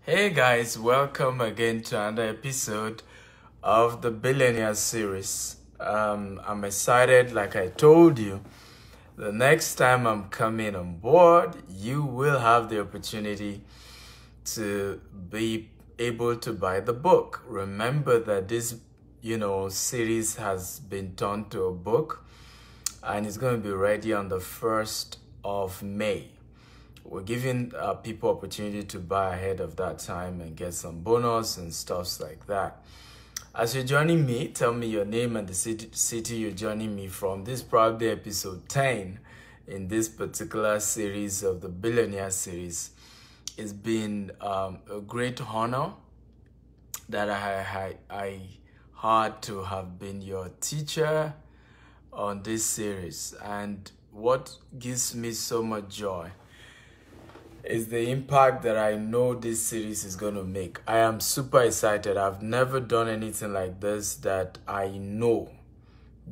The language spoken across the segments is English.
Hey guys, welcome again to another episode of the Billionaires series. I'm excited, like I told you. The next time I'm coming on board, you will have the opportunity to be able to buy the book. Remember that this, series has been turned to a book and it's going to be ready on the 1st of May. We're giving people opportunity to buy ahead of that time and get some bonus and stuff like that. As you're joining me, tell me your name and the city you're joining me from. This is probably episode 10 in this particular series of the Billionaire series. It's been a great honor that I had to have been your teacher on this series. And what gives me so much joy is the impact that I know this series is going to make. I am super excited. I've never done anything like this that I know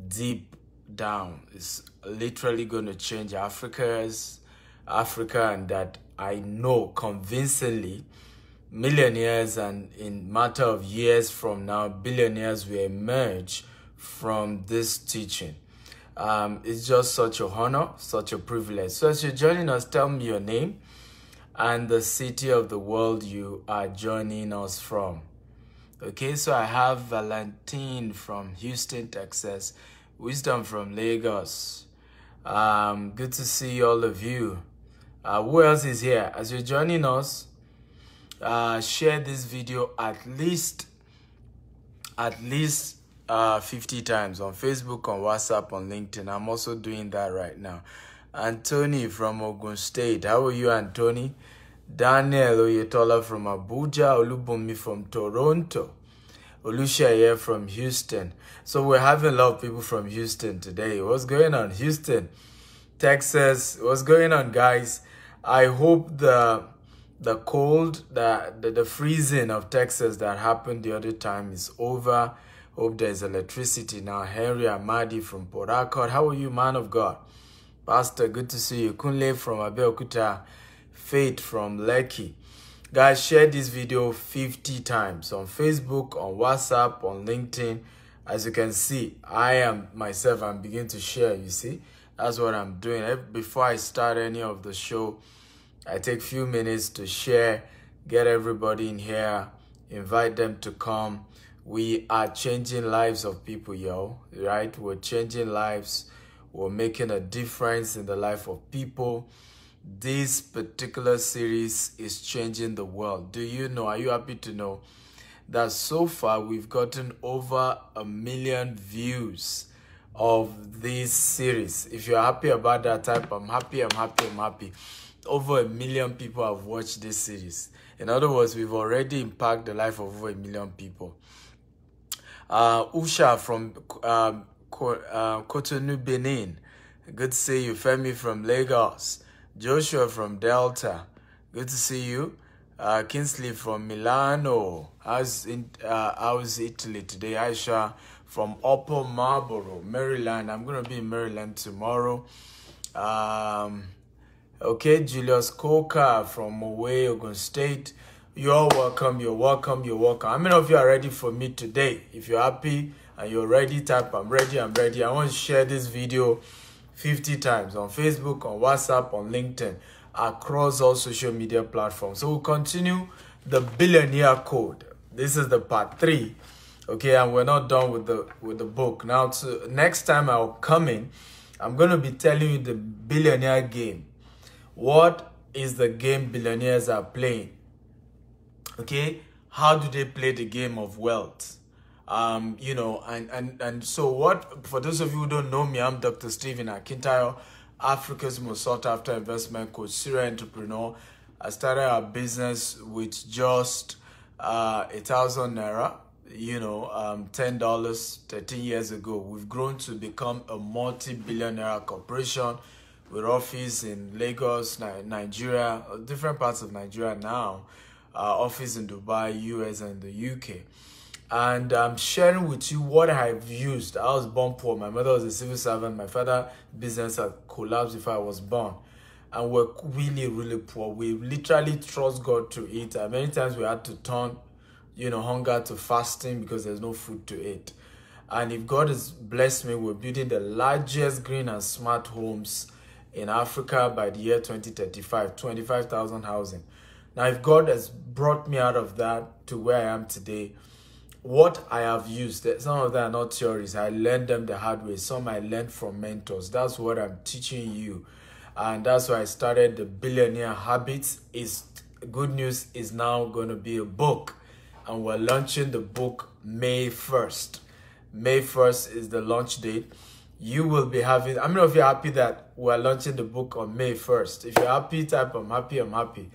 deep down is literally going to change Africa, and that I know convincingly millionaires, and in matter of years from now, billionaires will emerge from this teaching. It's just such a honor, such a privilege. So as you're joining us, tell me your name and the city of the world you are joining us from. Okay, so I have Valentine from Houston, Texas, Wisdom from Lagos. Good to see all of you. Who else is here? As you're joining us, share this video at least 50 times on Facebook, on WhatsApp, on LinkedIn. I'm also doing that right now. Anthony from Ogun State. How are you, Anthony? Daniel Oyetola from Abuja. Olubumi from Toronto. Olushaye from Houston. So we're having a lot of people from Houston today. What's going on, Houston? Texas. What's going on, guys? I hope the cold, the freezing of Texas that happened the other time is over. Hope there's electricity now. Henry Amadi from Port Harcourt. How are you, man of God? Pastor, good to see you. Kunle from Abeokuta. Faith from Lekki. Guys, share this video 50 times on Facebook, on WhatsApp, on LinkedIn. As you can see, I'm beginning to share, you see. That's what I'm doing. Before I start any of the show, I take a few minutes to share, get everybody in here, invite them to come. We are changing lives of people, yo, right? We're changing lives. We're making a difference in the life of people. This particular series is changing the world. Do you know, are you happy to know that so far we've gotten over 1 million views of this series? If you're happy about that, type I'm happy. Over 1 million people have watched this series. In other words, we've already impacted the life of over 1 million people. Usha from Cotonou, Benin. Good to see you. Femi from Lagos. Joshua from Delta. Good to see you. Kinsley from Milano. How's Italy today? Aisha from Upper Marlboro, Maryland. I'm going to be in Maryland tomorrow. Okay, Julius Coca from Mowe, Ogun State. You're welcome. How many of you are ready for me today? If you're happy and you're ready, type I'm ready. I want to share this video 50 times on Facebook, on WhatsApp, on LinkedIn, across all social media platforms. So we'll continue the Billionaire Code. This is the part 3. Okay, and we're not done with the book. Now, next time I'll come in, I'm going to be telling you the billionaire game. What is the game billionaires are playing? Okay, how do they play the game of wealth? And so what, for those of you who don't know me, I'm Dr. Stephen Akintayo, Africa's most sought after investment coach, serial entrepreneur. I started a business with just 1,000 Naira, $10 13 years ago. We've grown to become a multi-billionaire corporation with office in Lagos, Nigeria, different parts of Nigeria now, office in Dubai, US, and the UK. And I'm sharing with you what I've used. I was born poor. My mother was a civil servant. My father's business had collapsed before I was born. and we're really, really poor. We literally trust God to eat, and many times we had to turn, hunger to fasting because there's no food to eat. And if God has blessed me, we're building the largest green and smart homes in Africa by the year 2035, 25,000 housing. Now, if God has brought me out of that to where I am today, what I have used, some of them are not theories. I learned them the hard way. Some I learned from mentors. That's what I'm teaching you. And that's why I started the Billionaire Habits. Good news is now going to be a book. And we're launching the book May 1st. May 1st is the launch date. You will be having, how many of you are happy that we're launching the book on May 1st? If you're happy, type I'm happy, I'm happy.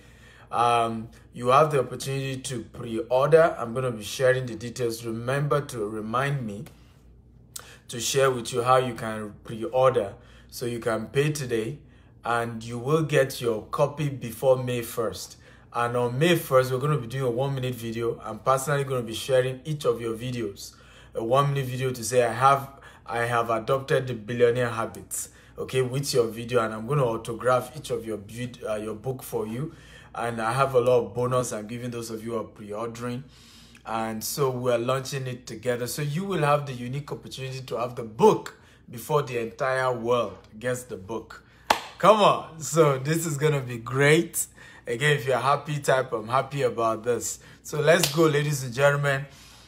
You have the opportunity to pre-order. I'm going to be sharing the details. Remember to remind me to share with you how you can pre-order, so you can pay today and you will get your copy before May 1st. And on May 1st, we're going to be doing a 1-minute video. I'm personally going to be sharing each of your videos, a 1-minute video to say I have adopted the Billionaire Habits, okay, with your video, and I'm going to autograph each of your book for you. And I have a lot of bonus I'm giving those of you who are pre-ordering. And so we're launching it together. So you will have the unique opportunity to have the book before the entire world gets the book. Come on. So this is going to be great. Again, if you're happy, type I'm happy about this. So let's go, ladies and gentlemen.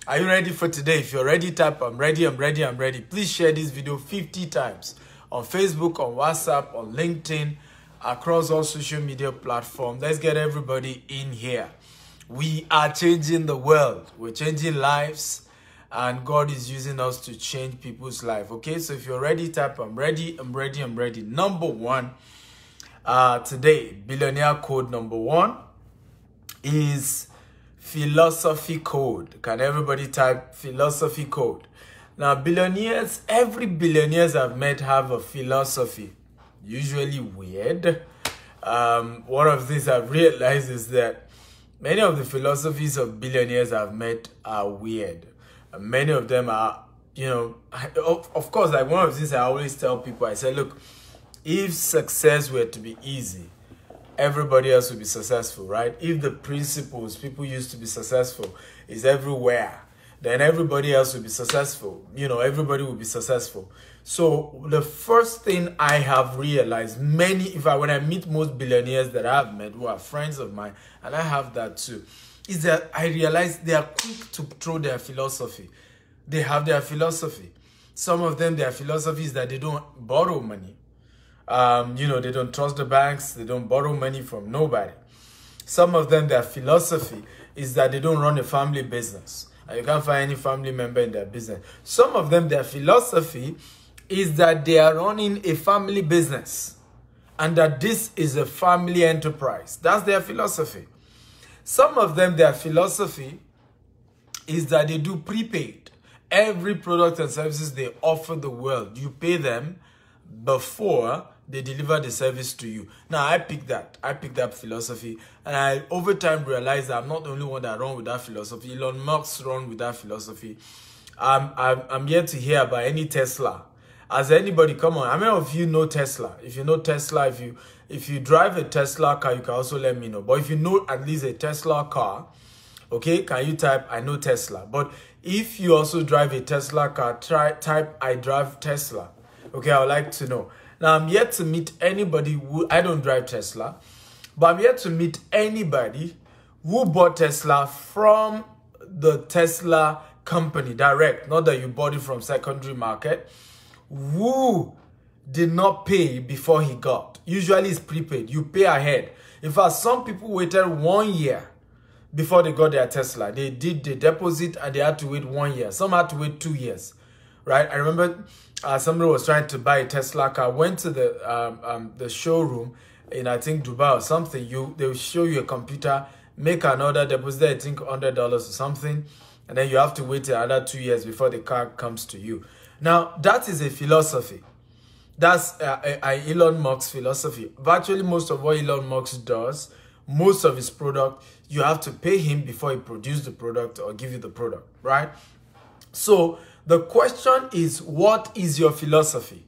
Are you ready for today? If you're ready, type I'm ready, I'm ready, I'm ready. Please share this video 50 times on Facebook, on WhatsApp, on LinkedIn, across all social media platforms. Let's get everybody in here. We are changing the world. We're changing lives, and God is using us to change people's life. Okay, so if you're ready, type I'm ready, I'm ready, I'm ready. Number one, today, Billionaire Code number one is philosophy code. Can everybody type philosophy code? Now, billionaires, every billionaires I've met have a philosophy. Usually weird. One of the things I've realized is that many of the philosophies of billionaires I've met are weird. Many of them are, of course, like one of the things I always tell people, I say, look, if success were to be easy, everybody else would be successful, right? If the principles people used to be successful is everywhere, then everybody else will be successful. Everybody will be successful. So the first thing I have realized, when I meet most billionaires that I've met who are friends of mine, and I have that too, is that I realize they are quick to throw their philosophy. They have their philosophy. Some of them, their philosophy is that they don't borrow money. They don't trust the banks. They don't borrow money from nobody. Some of them, their philosophy is that they don't run a family business. And you can't find any family member in their business. Some of them, their philosophy is that they are running a family business and that this is a family enterprise. That's their philosophy. Some of them, their philosophy is that they do prepaid. Every product and services they offer the world, you pay them before they deliver the service to you. Now, I picked that philosophy, and I over time realized that I'm not the only one that run with that philosophy. Elon Musk run with that philosophy. I'm yet to hear about any Tesla. Has anybody, come on, how many of you know Tesla? If you know Tesla, if you drive a Tesla car, you can also let me know. But if you know at least a Tesla car, okay, can you type I know Tesla? But if you also drive a Tesla car, type I drive Tesla. Okay, I would like to know. Now, I'm yet to meet anybody I don't drive Tesla, but I'm yet to meet anybody who bought Tesla from the Tesla company direct, not that you bought it from secondary market, who did not pay before he got. Usually it's prepaid. You pay ahead. In fact, some people waited 1 year before they got their Tesla. They did the deposit and they had to wait 1 year. Some had to wait 2 years, right? I remember somebody was trying to buy a Tesla car, went to the showroom in, I think, Dubai or something. They will show you a computer, make another deposit, I think $100 or something, and then you have to wait another 2 years before the car comes to you. Now, that is a philosophy. That's Elon Musk's philosophy. Virtually most of what Elon Musk does, most of his product, you have to pay him before he produces the product or give you the product, right? So the question is, what is your philosophy?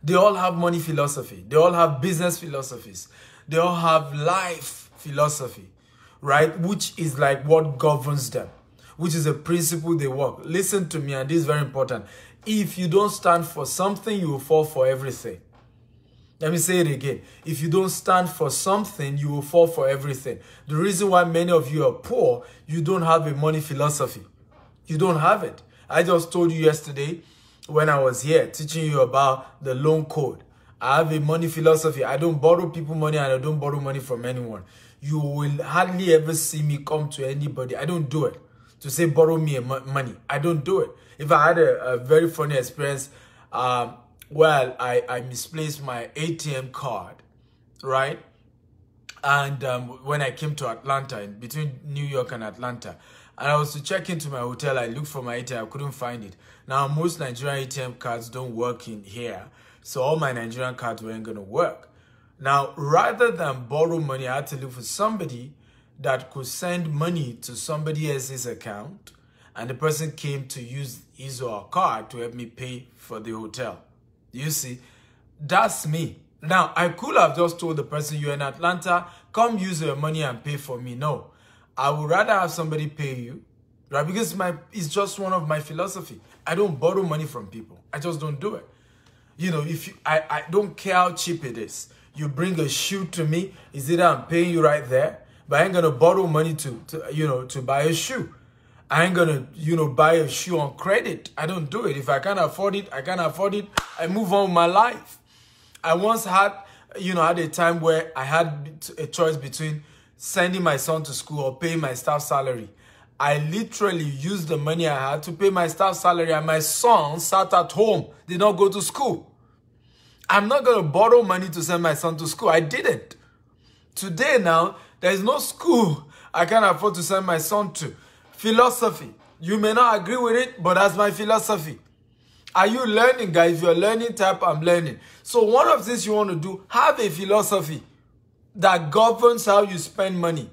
They all have money philosophy. They all have business philosophies. They all have life philosophy, right? Which is like what governs them, which is a principle they work. Listen to me, and this is very important. If you don't stand for something, you will fall for everything. Let me say it again. If you don't stand for something, you will fall for everything. The reason why many of you are poor, you don't have a money philosophy. You don't have it. I just told you yesterday when I was here teaching you about the loan code. I have a money philosophy. I don't borrow people money, and I don't borrow money from anyone. You will hardly ever see me come to anybody. I don't do it to say borrow me money. I don't do it. If I had a very funny experience, well, I misplaced my ATM card, right? And when I came to Atlanta, between New York and Atlanta, and I was to check into my hotel, I looked for my ATM, I couldn't find it. Now, most Nigerian ATM cards don't work in here, so all my Nigerian cards weren't going to work. Now, rather than borrow money, I had to look for somebody that could send money to somebody else's account, and the person came to use his or her card to help me pay for the hotel. You see, that's me. Now, I could have just told the person, you're in Atlanta, come use your money and pay for me. No, I would rather have somebody pay you, right? Because it's just one of my philosophy. I don't borrow money from people. I just don't do it. You know, I don't care how cheap it is. You bring a shoe to me, it's either I'm paying you right there, but I ain't gonna borrow money to buy a shoe. I ain't gonna, buy a shoe on credit. I don't do it. If I can't afford it, I can't afford it. I move on with my life. I once had a time where I had a choice between sending my son to school or paying my staff salary. I literally used the money I had to pay my staff salary, and my son sat at home, did not go to school. I'm not going to borrow money to send my son to school. I didn't. Today now, there is no school I can afford to send my son to. Philosophy. You may not agree with it, but that's my philosophy. Are you learning, guys? If you're learning, type I'm learning. So one of the things you want to do, have a philosophy that governs how you spend money,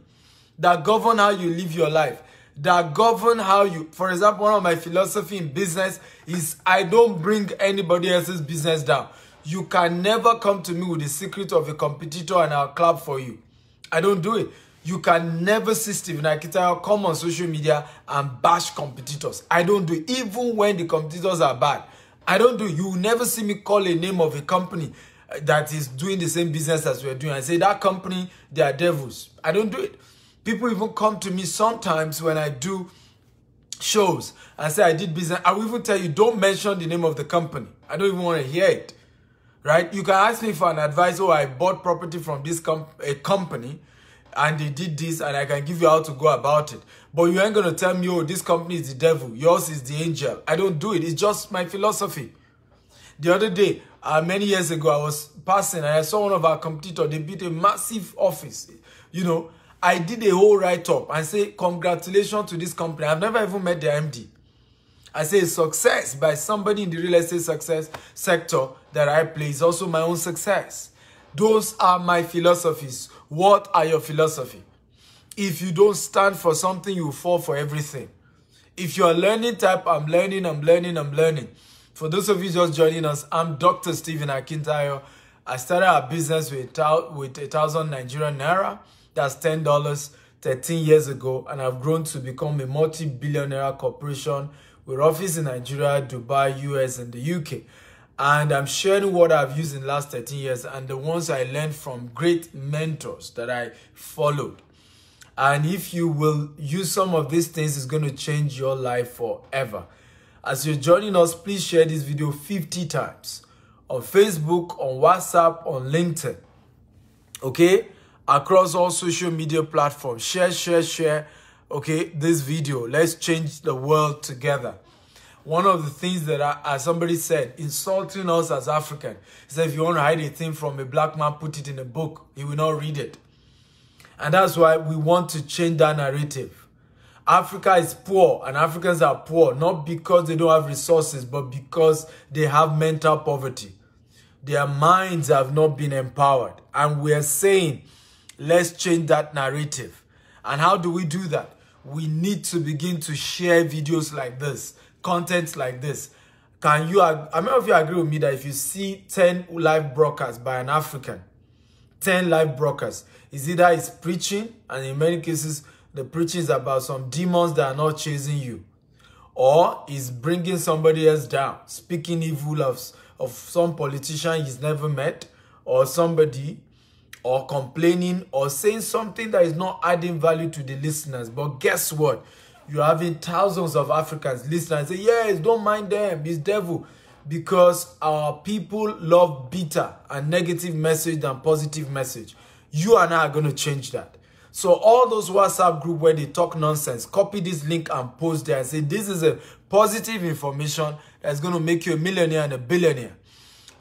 that governs how you live your life, that govern how you, for example, one of my philosophy in business is I don't bring anybody else's business down. You can never come to me with the secret of a competitor and I'll clap for you. I don't do it. You can never see Stephen Akintayo come on social media and bash competitors. I don't do it. Even when the competitors are bad, I don't do it. You will never see me call a name of a company that is doing the same business as we're doing. I say that company, they are devils. I don't do it. People even come to me sometimes when I do shows and say I did business. I will even tell you, don't mention the name of the company. I don't even want to hear it. Right? You can ask me for an advice. Oh, I bought property from this company and they did this, and I can give you how to go about it. But you ain't going to tell me, oh, this company is the devil, yours is the angel. I don't do it. It's just my philosophy. The other day, many years ago, I was passing and I saw one of our competitors. They built a massive office. I did a whole write-up and say, congratulations to this company. I've never even met the MD. I say success by somebody in the real estate success sector that I play is also my own success. Those are my philosophies. What are your philosophy? If you don't stand for something, you fall for everything. If you're learning type, I'm learning, I'm learning, I'm learning. For those of you just joining us, I'm Dr. Stephen Akintayo. I started a business with 1,000 Nigerian Naira. That's $10 13 years ago. And I've grown to become a multi-billionaire corporation with office in Nigeria, Dubai, US, and the UK. And I'm sharing what I've used in the last 13 years and the ones I learned from great mentors that I followed. And if you will use some of these things, it's going to change your life forever. As you're joining us, please share this video 50 times on Facebook, on WhatsApp, on LinkedIn. Okay? Across all social media platforms. Share, okay, this video. Let's change the world together. One of the things that as somebody said, insulting us as African, he said if you want to hide a thing from a black man, put it in a book. He will not read it. And that's why we want to change that narrative. Africa is poor and Africans are poor, not because they don't have resources, but because they have mental poverty. Their minds have not been empowered. And we are saying, let's change that narrative. And how do we do that? We need to begin to share videos like this, content like this, Can you, how many of you agree with me that if you see 10 live broadcasts by an African, 10 live broadcasts, is either he's preaching, and in many cases, the preaching is about some demons that are not chasing you, or is bringing somebody else down, speaking evil of some politician he's never met, or somebody, or complaining, or saying something that is not adding value to the listeners. But guess what? You're having thousands of Africans listen and say, yes, don't mind them, it's devil. Because our people love bitter and negative message than positive message. You and I are going to change that. So all those WhatsApp group where they talk nonsense, copy this link and post there and say, this is a positive information that's going to make you a millionaire and a billionaire.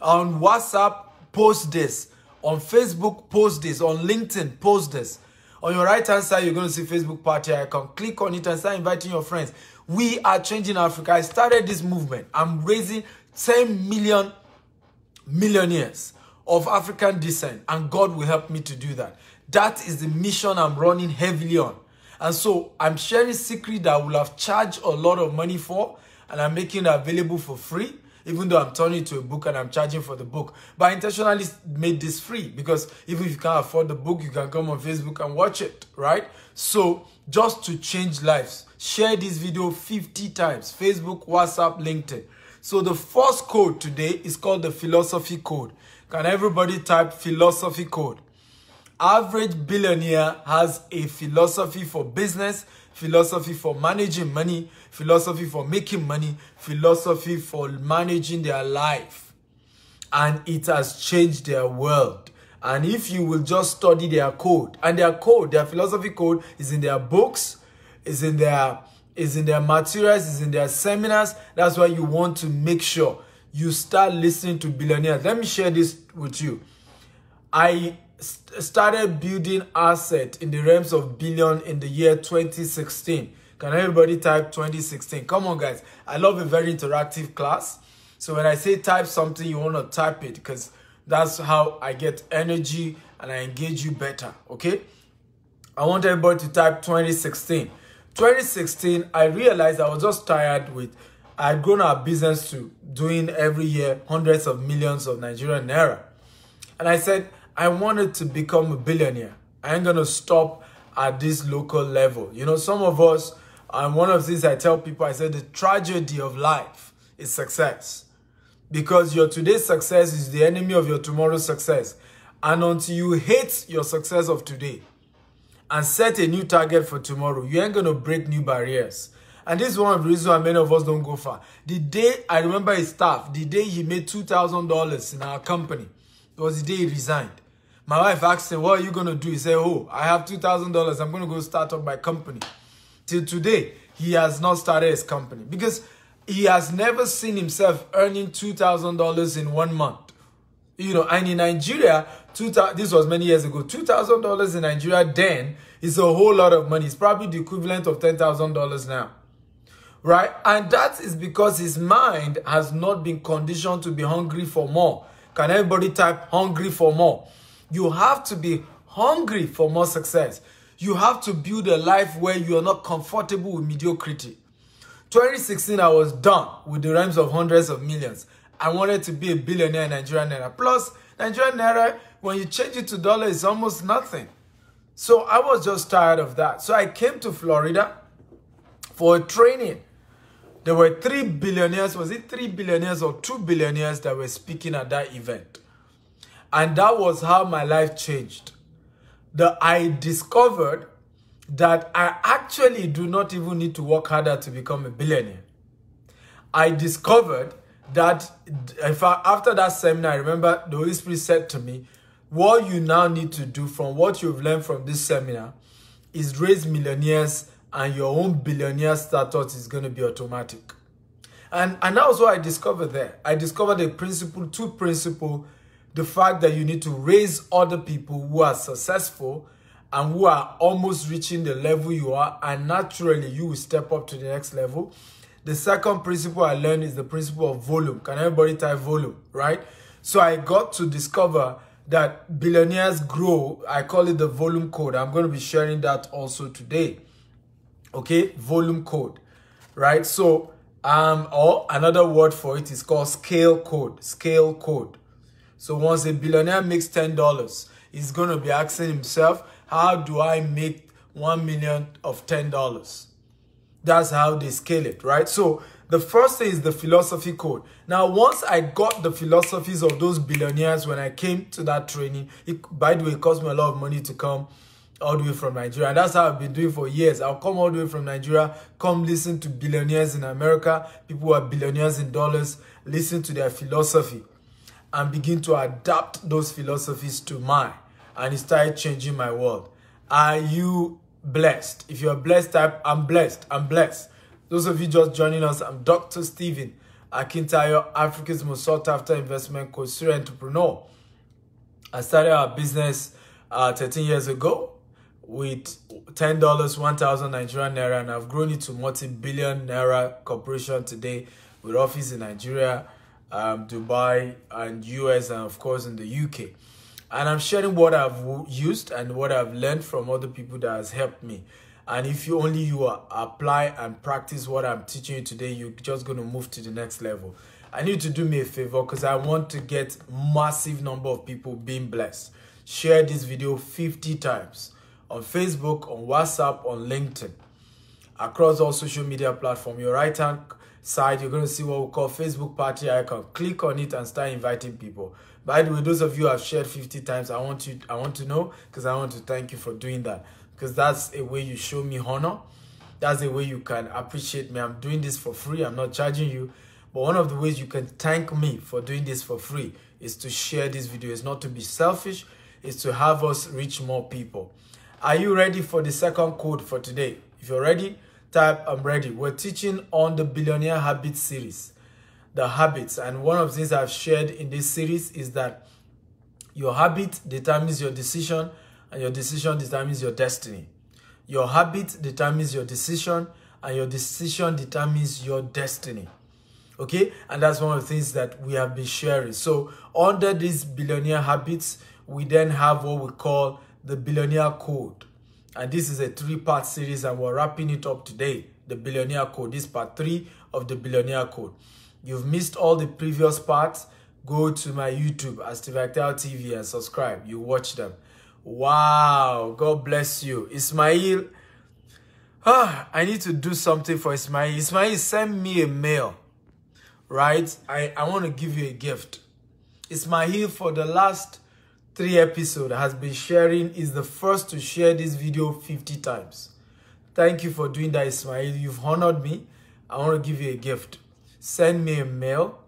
On WhatsApp, post this. On Facebook, post this. On LinkedIn, post this. On your right-hand side, you're going to see Facebook party icon. Click on it and start inviting your friends. We are changing Africa. I started this movement. I'm raising 10 million millionaires of African descent, and God will help me to do that. That is the mission I'm running heavily on. And so I'm sharing secrets that I will have charged a lot of money for, and I'm making it available for free, even though I'm turning it to a book and I'm charging for the book. But I intentionally made this free because even if you can't afford the book, you can come on Facebook and watch it, right? So just to change lives, share this video 50 times, Facebook, WhatsApp, LinkedIn. So the first code today is called the philosophy code. Can everybody type philosophy code? Average billionaire has a philosophy for business, philosophy for managing money, philosophy for making money, philosophy for managing their life. And it has changed their world. And if you will just study their code, and their code, their philosophy code is in their books, is in their materials, is in their seminars. That's why you want to make sure you start listening to billionaires. Let me share this with you. I started building assets in the realms of billion in the year 2016. Can everybody type 2016? Come on, guys. I love a very interactive class. So when I say type something, you want to type it because that's how I get energy and I engage you better, okay? I want everybody to type 2016. 2016, I realized I was just tired with, I had grown our business to doing every year hundreds of millions of Nigerian naira. And I said, I wanted to become a billionaire. I ain't going to stop at this local level. You know, some of us, and one of these I tell people, I said, the tragedy of life is success. Because your today's success is the enemy of your tomorrow's success. And until you hate your success of today and set a new target for tomorrow, you ain't going to break new barriers. And this is one of the reasons why many of us don't go far. The day, I remember his staff, the day he made $2,000 in our company, it was the day he resigned. My wife asked him, what are you going to do? He said, oh, I have $2,000. I'm going to go start up my company. Till today, he has not started his company because he has never seen himself earning $2,000 in 1 month. You know, and in Nigeria, this was many years ago, $2,000 in Nigeria then is a whole lot of money. It's probably the equivalent of $10,000 now. Right? And that is because his mind has not been conditioned to be hungry for more. Can everybody type hungry for more? You have to be hungry for more success. You have to build a life where you are not comfortable with mediocrity. 2016, I was done with the realms of hundreds of millions. I wanted to be a billionaire in Nigerian naira. Plus, Nigerian naira, when you change it to dollar, it's almost nothing. So I was just tired of that. So I came to Florida for a training. There were 3 billionaires. Was it 3 billionaires or 2 billionaires that were speaking at that event? And that was how my life changed. I discovered that I actually do not even need to work harder to become a billionaire. I discovered that, in fact, after that seminar, I remember the Holy Spirit said to me, what you now need to do from what you've learned from this seminar is raise millionaires, and your own billionaire status is going to be automatic. And that was what I discovered there. I discovered a principle, 2 principles. The fact that you need to raise other people who are successful and who are almost reaching the level you are, and naturally you will step up to the next level. The second principle I learned is the principle of volume. Can everybody type volume, right? So I got to discover that billionaires grow. I call it the volume code. I'm going to be sharing that also today. Okay, volume code, right? So Or another word for it is called scale code. Scale code. So once a billionaire makes $10, he's going to be asking himself, how do I make 1 million of $10? That's how they scale it, right? So the first thing is the philosophy code. Now, once I got the philosophies of those billionaires when I came to that training, by the way, it cost me a lot of money to come all the way from Nigeria. And that's how I've been doing for years. I'll come all the way from Nigeria, come listen to billionaires in America, people who are billionaires in dollars, listen to their philosophy and begin to adapt those philosophies to mine. And it started changing my world. Are you blessed? If you're blessed, type, I'm blessed. I'm blessed. Those of you just joining us, I'm Dr. Stephen Akintayo, Africa's most sought after investment coach, serial entrepreneur. I started our business 13 years ago with $10, 1,000 Nigerian naira, and I've grown it to multi-billion naira corporation today with office in Nigeria, Dubai, and US, and of course in the UK. And I'm sharing what I've used and what I've learned from other people that has helped me. And if you apply and practice what I'm teaching you today, you're just going to move to the next level. I need to do me a favor because I want to get massive number of people being blessed. Share this video 50 times on Facebook, on WhatsApp, on LinkedIn, across all social media platforms. Your right-hand side, you're going to see what we call Facebook party icon. Click on it and start inviting people. By the way, those of you who have shared 50 times, I want to know, because I want to thank you for doing that. Because that's a way you show me honor. That's a way you can appreciate me. I'm doing this for free. I'm not charging you. But one of the ways you can thank me for doing this for free is to share this video. It's not to be selfish. It's to have us reach more people. Are you ready for the second code for today? If you're ready, type I'm ready. We're teaching on the Billionaire Habits series. The habits. And one of the things I've shared in this series is that your habit determines your decision, and your decision determines your destiny. Your habit determines your decision, and your decision determines your destiny. Okay? And that's one of the things that we have been sharing. So under these billionaire habits, we then have what we call the Billionaire Code. And this is a 3-part series, and we're wrapping it up today. The Billionaire Code. This is part 3 of the Billionaire Code. You've missed all the previous parts. Go to my YouTube at Akintayo TV and subscribe. You watch them. Wow. God bless you. Ismail. I need to do something for Ismail. Ismail, send me a mail. Right? I want to give you a gift. Ismail, for the last 3 episodes, has been sharing, is the first to share this video 50 times. Thank you for doing that, Ismail. You've honored me. I want to give you a gift. Send me a mail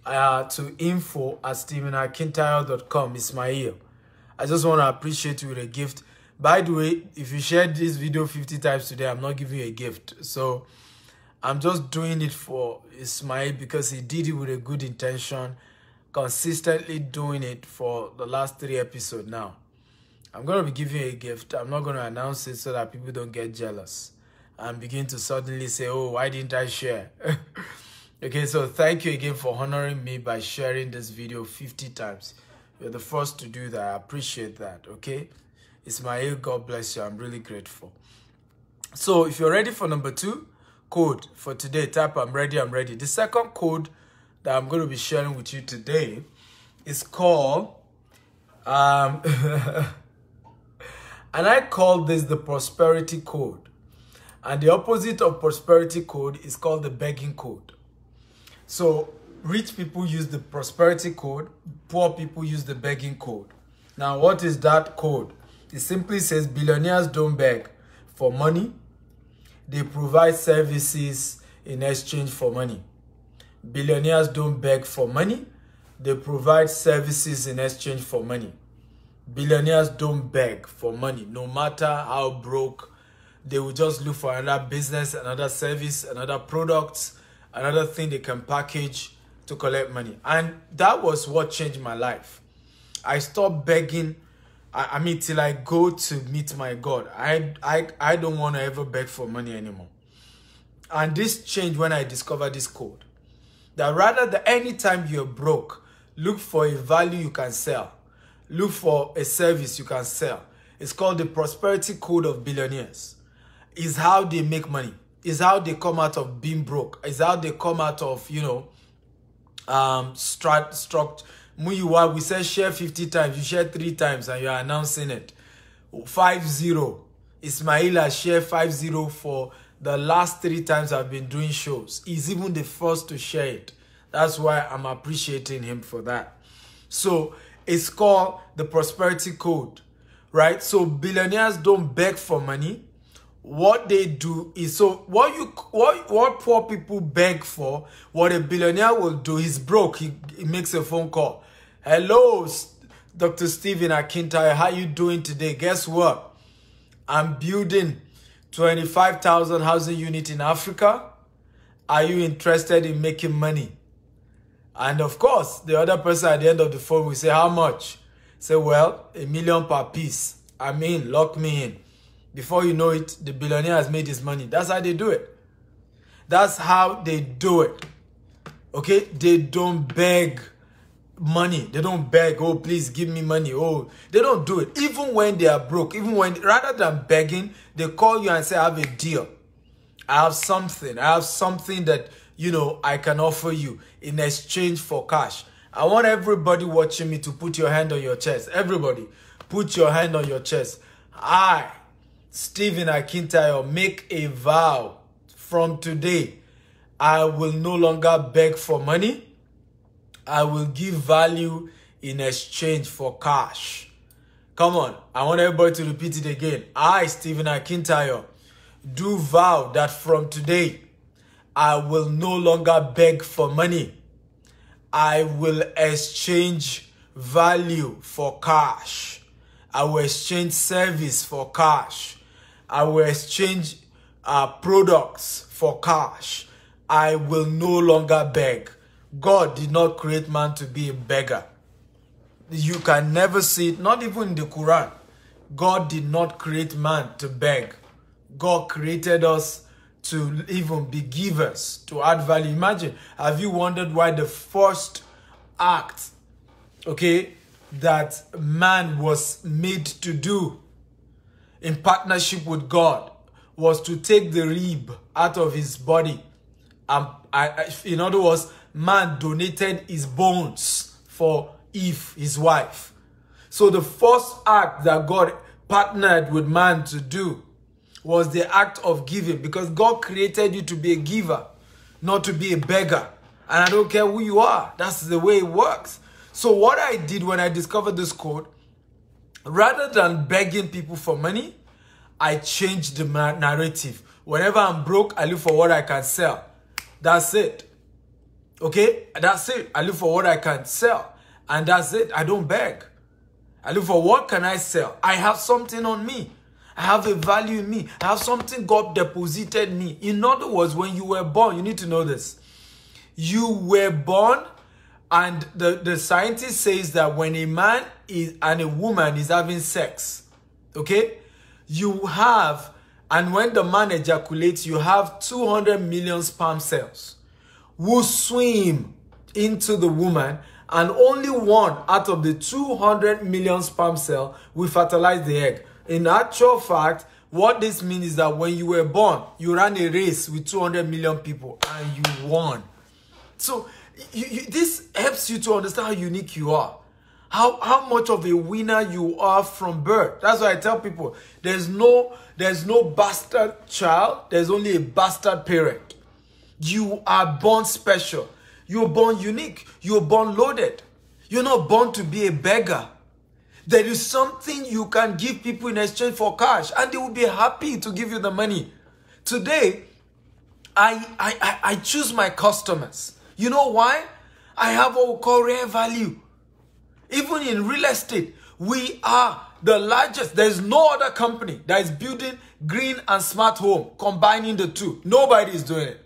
to info@stephenakintayo.com, Ismail. I just want to appreciate you with a gift. By the way, if you shared this video 50 times today, I'm not giving you a gift. So I'm just doing it for Ismail because he did it with a good intention, consistently doing it for the last 3 episodes now. I'm going to be giving you a gift. I'm not going to announce it so that people don't get jealous and begin to suddenly say, oh, why didn't I share? Okay, so thank you again for honoring me by sharing this video 50 times. You're the first to do that. I appreciate that, okay? Ismail, God bless you. I'm really grateful. So if you're ready for number 2 code for today, type I'm ready, I'm ready. The second code that I'm going to be sharing with you today is called, and I call this the prosperity code. And the opposite of prosperity code is called the begging code. So rich people use the prosperity code, poor people use the begging code. Now, what is that code? It simply says billionaires don't beg for money. They provide services in exchange for money. Billionaires don't beg for money. They provide services in exchange for money. Billionaires don't beg for money. No matter how broke, they will just look for another business, another service, another product, another thing they can package to collect money. And that was what changed my life. I stopped begging. I mean, till I go to meet my God. I don't want to ever beg for money anymore. And this changed when I discovered this code. That rather than anytime you're broke, look for a value you can sell. Look for a service you can sell. It's called the prosperity code of billionaires. It's how they make money. It's how they come out of being broke. It's how they come out of, you know, structure. We said share 50 times. You share 3 times and you're announcing it. 5-0. Ismaila share 5-0 for the last 3 times I've been doing shows. He's even the first to share it. That's why I'm appreciating him for that. So it's called the Prosperity Code, right? So billionaires don't beg for money. What they do is, so what poor people beg for, what a billionaire will do, he's broke, he makes a phone call. Hello, Dr. Stephen Akintayo, how you doing today? Guess what? I'm building 25,000 housing units in Africa. Are you interested in making money? And of course, the other person at the end of the phone will say, how much? Say, well, $1 million per piece. I'm in, lock me in. Before you know it, the billionaire has made his money. That's how they do it. That's how they do it. Okay? They don't beg money. They don't beg, oh, please give me money. Oh, they don't do it. Even when they are broke, even when, rather than begging, they call you and say, I have a deal. I have something that, you know, I can offer you in exchange for cash. I want everybody watching me to put your hand on your chest. Everybody, put your hand on your chest. I, Stephen Akintayo, make a vow from today. I will no longer beg for money. I will give value in exchange for cash. Come on, I want everybody to repeat it again. I, Stephen Akintayo, do vow that from today, I will no longer beg for money. I will exchange value for cash. I will exchange service for cash. I will exchange products for cash. I will no longer beg. God did not create man to be a beggar. You can never see it, not even in the Quran. God did not create man to beg. God created us to even be givers, to add value. Imagine, have you wondered why the first act, okay, that man was made to do in partnership with God was to take the rib out of his body. In other words, man donated his bones for Eve, his wife. So the first act that God partnered with man to do was the act of giving, because God created you to be a giver, not to be a beggar. And I don't care who you are. That's the way it works. So what I did when I discovered this code, rather than begging people for money, I changed the narrative. Whenever I'm broke, I look for what I can sell. That's it. Okay? That's it. I look for what I can sell. And that's it. I don't beg. I look for what can I sell. I have something on me. I have a value in me. I have something God deposited in me. In other words, when you were born, you need to know this. You were born, and the scientist says that when a man and a woman is having sex, okay, you have, and when the man ejaculates, you have 200 million sperm cells who swim into the woman, and only one out of the 200 million sperm cell will fertilize the egg. In actual fact, what this means is that when you were born, you ran a race with 200 million people and you won. So this helps you to understand how unique you are. How much of a winner you are from birth. That's why I tell people, there's no bastard child. There's only a bastard parent. You are born special. You're born unique. You're born loaded. You're not born to be a beggar. There is something you can give people in exchange for cash, and they will be happy to give you the money. Today, I choose my customers. You know why? I have what we call rare value. Even in real estate, we are the largest. There's no other company that is building green and smart home, combining the two. Nobody is doing it.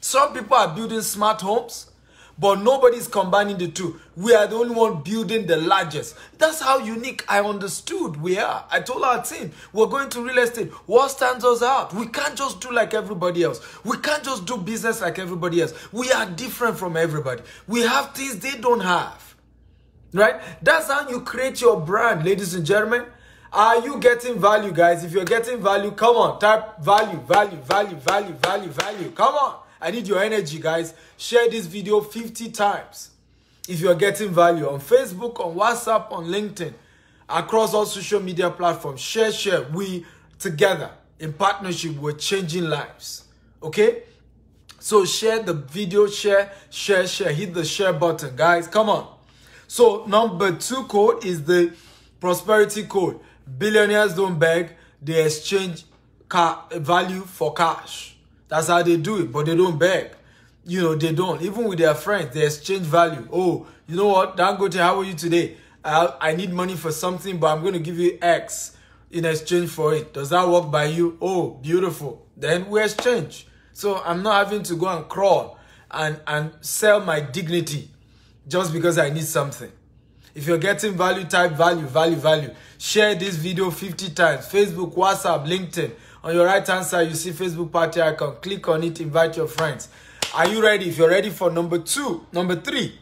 Some people are building smart homes, but nobody is combining the two. We are the only one building the largest. That's how unique I understood we are. I told our team, we're going to real estate. What stands us out? We can't just do like everybody else. We can't just do business like everybody else. We are different from everybody. We have things they don't have. Right? That's how you create your brand, ladies and gentlemen. Are you getting value, guys? If you're getting value, come on. Type value, value, value, value, value, value. Come on. I need your energy, guys. Share this video 50 times. If you're getting value on Facebook, on WhatsApp, on LinkedIn, across all social media platforms, share. We together in partnership, we're changing lives. Okay? So share the video, share. Hit the share button, guys. Come on. So number 2 code is the prosperity code. Billionaires don't beg, they exchange value for cash. That's how they do it, but they don't beg. You know, they don't. Even with their friends, they exchange value. Oh, you know what? Dangote, how are you today? I need money for something, but I'm going to give you X in exchange for it. Does that work by you? Oh, beautiful. Then we exchange. So I'm not having to go and crawl and sell my dignity just because I need something. If you're getting value, type value, value, value. Share this video 50 times. Facebook, WhatsApp, LinkedIn. On your right hand side, you see Facebook party icon. Click on it, invite your friends. Are you ready? If you're ready for number 3,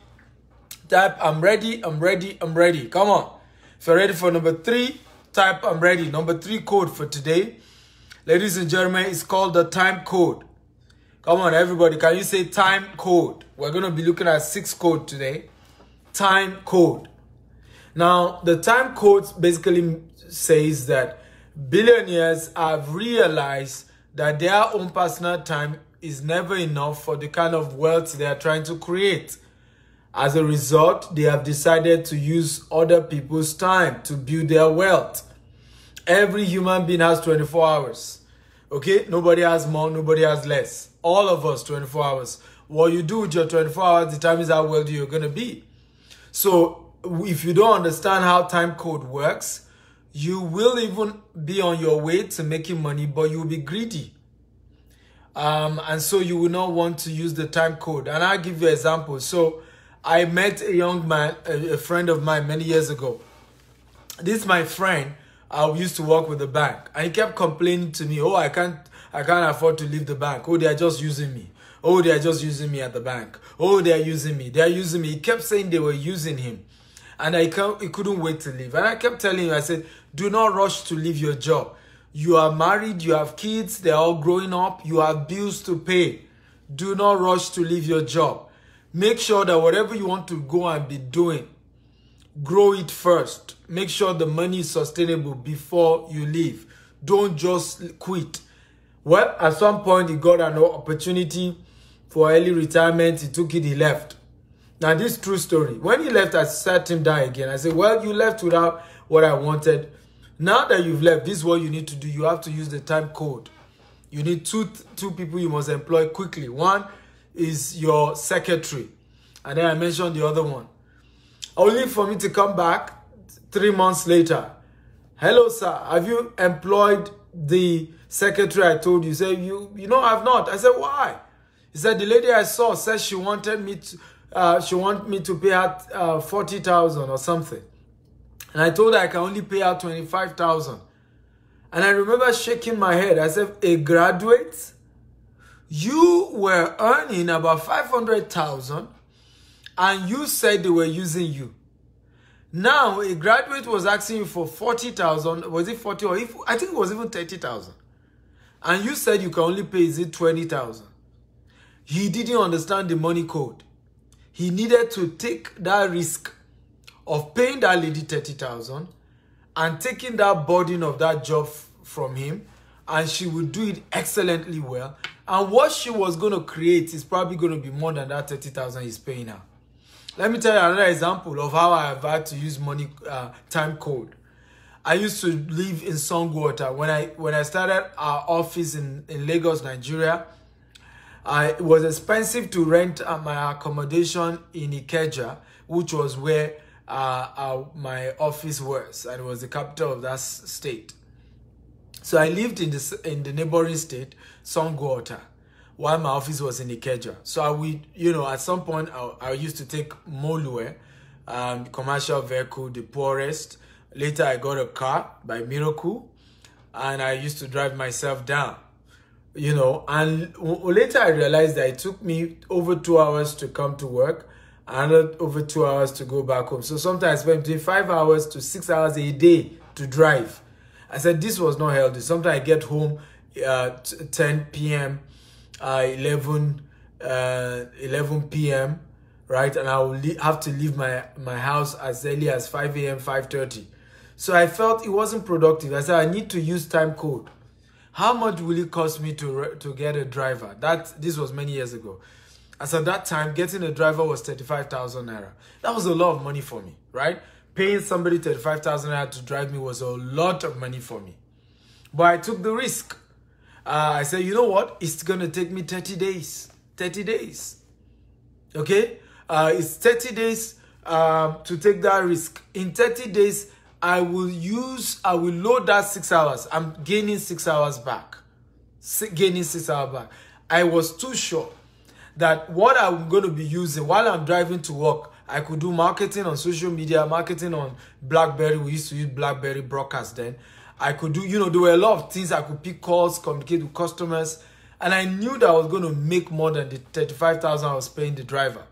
type I'm ready, I'm ready, I'm ready. Come on. If you're ready for number 3, type I'm ready. Number 3 code for today, ladies and gentlemen, is called the time code. Come on, everybody. Can you say time code? We're going to be looking at 6 code today. Time code. Now, the time code basically says that billionaires have realized that their own personal time is never enough for the kind of wealth they are trying to create. As a result, they have decided to use other people's time to build their wealth. Every human being has 24 hours. Okay? Nobody has more, nobody has less. All of us, 24 hours. What you do with your 24 hours determines how wealthy you're going to be. So, if you don't understand how time code works, you will even be on your way to making money, but you will be greedy. And so you will not want to use the time code. And I'll give you an example. So I met a young man, a friend of mine many years ago. This is my friend. I used to work with the bank. And he kept complaining to me, oh, I can't afford to leave the bank. Oh, they are just using me. Oh, they are just using me at the bank. Oh, they are using me. They are using me. He kept saying they were using him. And he couldn't wait to leave. And I kept telling him, I said, do not rush to leave your job. You are married, you have kids, they're all growing up, you have bills to pay. Do not rush to leave your job. Make sure that whatever you want to go and be doing, grow it first. Make sure the money is sustainable before you leave. Don't just quit. Well, at some point, he got an opportunity for early retirement. He took it, he left. Now, this is true story. When he left, I sat him down again. I said, well, you left without what I wanted. Now that you've left, this is what you need to do. You have to use the time code. You need two people you must employ quickly. One is your secretary. And then I mentioned the other one. Only for me to come back 3 months later. Hello, sir. Have you employed the secretary I told you? He said, you know, I've not. I said, why? He said, the lady I saw said she wanted me to... she wanted me to pay out 40,000 or something. And I told her I can only pay out 25,000. And I remember shaking my head. I said, a graduate? You were earning about 500,000 and you said they were using you. Now, a graduate was asking you for 40,000. Was it 40 or I think it was even 30,000. And you said you can only pay, is it 20,000? He didn't understand the money code. He needed to take that risk of paying that lady 30,000 and taking that burden of that job from him, and she would do it excellently well. And what she was going to create is probably going to be more than that 30,000 he's paying her. Let me tell you another example of how I have had to use money time code. I used to live in Songwater. When I started our office in Lagos, Nigeria, it was expensive to rent my accommodation in Ikeja, which was where my office was, and it was the capital of that state. So I lived in the neighboring state, Songwater, while my office was in Ikeja. So I would, at some point, I used to take Molue, commercial vehicle, the poorest. Later, I got a car by miracle, and I used to drive myself down. And later I realized that it took me over 2 hours to come to work and over 2 hours to go back home. So sometimes I spend between 5 hours to 6 hours a day to drive. I said this was not healthy. Sometimes I get home 10 p.m., 11 p.m., right? And I will have to leave my house as early as 5 a.m., 5:30. So I felt it wasn't productive. I said, I need to use time code. How much will it cost me to get a driver? This was many years ago. As at that time, getting a driver was 35,000 naira. That was a lot of money for me, right? Paying somebody 35,000 naira to drive me was a lot of money for me. But I took the risk. I said, you know what? It's going to take me 30 days. 30 days. Okay? It's 30 days to take that risk. In 30 days, I will load that 6 hours. I'm gaining 6 hours back. Gaining 6 hours back. I was too sure that what I'm going to be using while I'm driving to work, I could do marketing on social media, marketing on BlackBerry. We used to use BlackBerry broadcast then. I could do, there were a lot of things. I could pick calls, communicate with customers. And I knew that I was going to make more than the 35,000 I was paying the driver.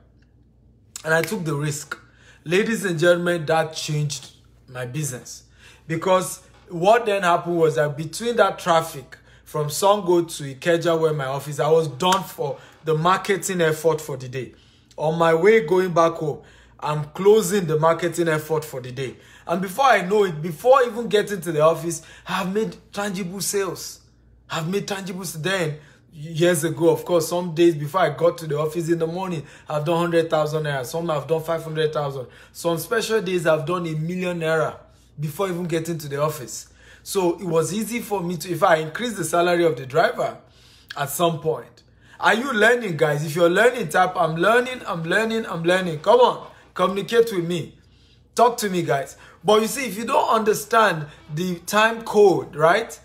And I took the risk. Ladies and gentlemen, that changed my business. Because what then happened was that between that traffic from Songo to Ikeja, where my office, I was done for the marketing effort for the day. On my way going back home, I'm closing the marketing effort for the day. And before I know it, before even getting to the office, I've made tangible sales. I've made tangible then. Years ago, of course, some days before I got to the office in the morning, I've done 100,000 naira. Some I've done 500,000. Some special days I've done 1 million naira before even getting to the office. So it was easy for me to, if I increase the salary of the driver at some point. Are you learning, guys? If you're learning, type, I'm learning. Come on, communicate with me. Talk to me, guys. But you see, if you don't understand the time code, right?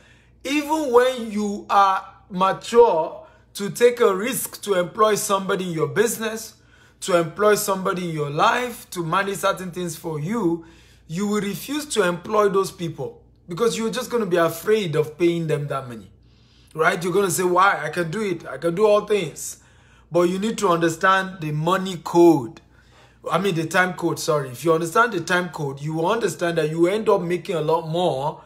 Even when you are mature to take a risk to employ somebody in your business, to employ somebody in your life, to manage certain things for you, you will refuse to employ those people because you're just going to be afraid of paying them that money, right? You're going to say, why? I can do it. I can do all things. But you need to understand the money code. The time code, sorry. If you understand the time code, you will understand that you end up making a lot more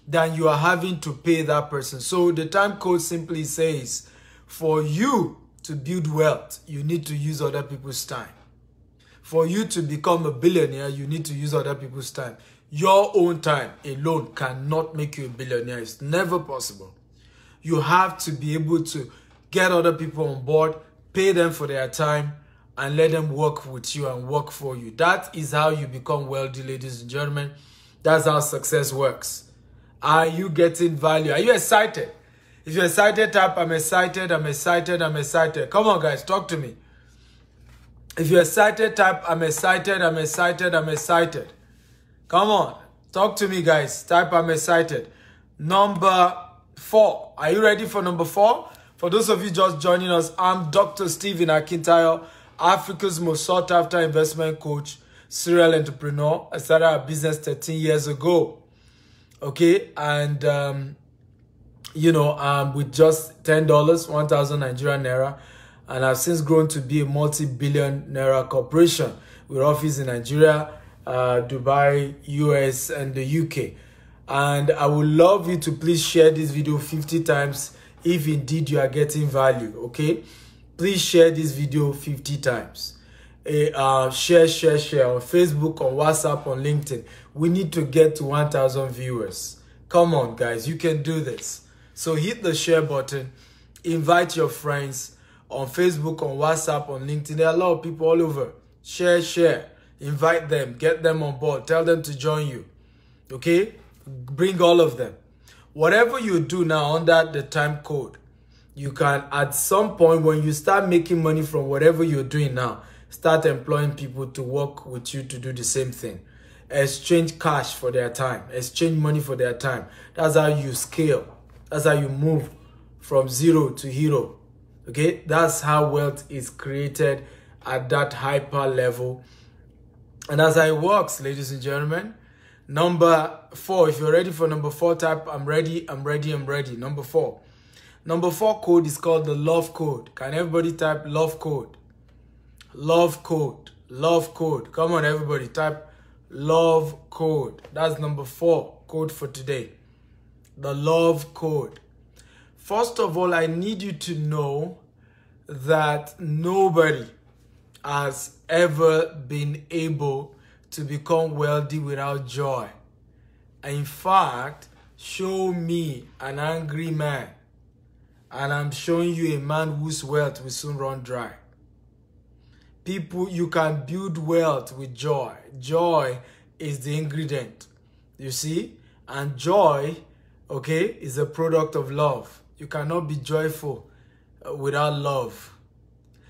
than you are having to pay that person. So the time code simply says, for you to build wealth, you need to use other people's time. For you to become a billionaire, you need to use other people's time. Your own time alone cannot make you a billionaire. It's never possible. You have to be able to get other people on board, pay them for their time, and let them work with you and work for you. That is how you become wealthy, ladies and gentlemen. That's how success works. Are you getting value? Are you excited? If you're excited, type, I'm excited, I'm excited, I'm excited. Come on, guys, talk to me. If you're excited, type, I'm excited, I'm excited, I'm excited. Come on, talk to me, guys. Type, I'm excited. Number 4. Are you ready for number 4? For those of you just joining us, I'm Dr. Stephen Akintayo, Africa's most sought after investment coach, serial entrepreneur. I started a business 13 years ago. Okay, and with just $10, 1,000 Nigerian naira, and I've since grown to be a multi-billion naira corporation with office in Nigeria, Dubai, US, and the UK. And I would love you to please share this video 50 times if indeed you are getting value. Okay, please share this video 50 times. Share on Facebook, on WhatsApp, on LinkedIn. We need to get to 1,000 viewers. Come on, guys, you can do this. So hit the share button, invite your friends on Facebook, on WhatsApp, on LinkedIn. There are a lot of people all over. Share, invite them, get them on board, tell them to join you. Okay, bring all of them. Whatever you do now under the time code, you can at some point when you start making money from whatever you're doing now, start employing people to work with you to do the same thing. Exchange cash for their time. Exchange money for their time. That's how you scale. That's how you move from zero to hero. Okay? That's how wealth is created at that hyper level. And that's how it works, ladies and gentlemen. Number 4. If you're ready for number 4, type, I'm ready. Number 4. Number 4 code is called the love code. Can everybody type love code? Love code. Come on, everybody, type love code. That's number 4 code for today. The love code. First of all, I need you to know that nobody has ever been able to become wealthy without joy. In fact, show me an angry man, and I'm showing you a man whose wealth will soon run dry. People, you can build wealth with joy. Joy is the ingredient, you see? And joy, okay, is a product of love. You cannot be joyful without love.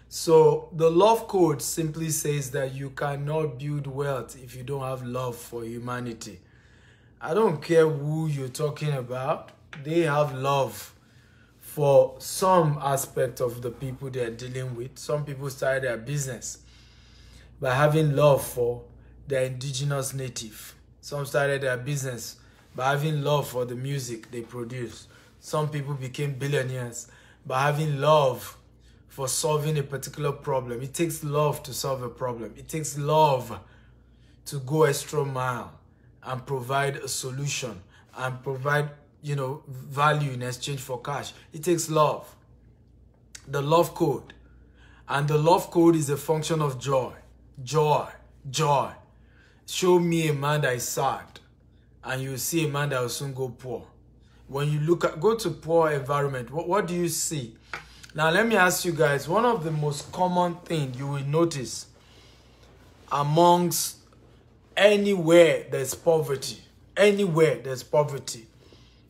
So the love code simply says that you cannot build wealth if you don't have love for humanity. I don't care who you're talking about. They have love for some aspect of the people they're dealing with. Some people started their business by having love for their indigenous native. Some started their business by having love for the music they produce. Some people became billionaires by having love for solving a particular problem. It takes love to solve a problem. It takes love to go extra mile and provide a solution and provide, value in exchange for cash. It takes love. The love code. And the love code is a function of joy. Joy. Joy. Show me a man that is sad, and you see a man that will soon go poor. When you go to poor environment, what do you see? Now, let me ask you guys, one of the most common things you will notice amongst anywhere there's poverty,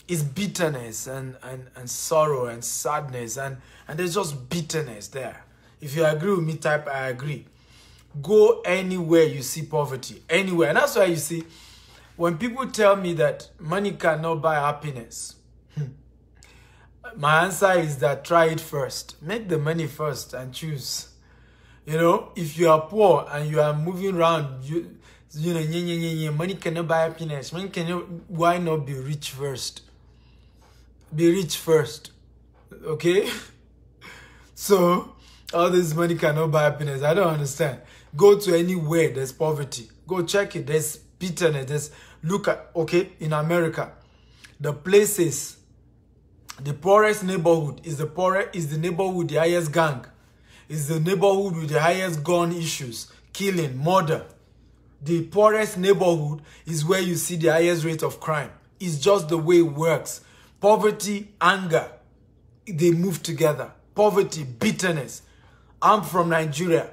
is bitterness and sorrow and sadness, and there's just bitterness there. If you agree with me, type I agree. Go anywhere you see poverty, anywhere. And that's why you see, when people tell me that money cannot buy happiness, my answer is that try it first. Make the money first and choose. If you are poor and you are moving around, money cannot buy happiness. Why not be rich first? Be rich first. Okay? So, all this money cannot buy happiness. I don't understand. Go to anywhere there's poverty. Go check it. There's bitterness. Look at, in America, the places, the poorest neighborhood is the neighborhood with the highest gang. Is the neighborhood with the highest gun issues, killing, murder. The poorest neighborhood is where you see the highest rate of crime. It's just the way it works. Poverty, anger, they move together. Poverty, bitterness. I'm from Nigeria.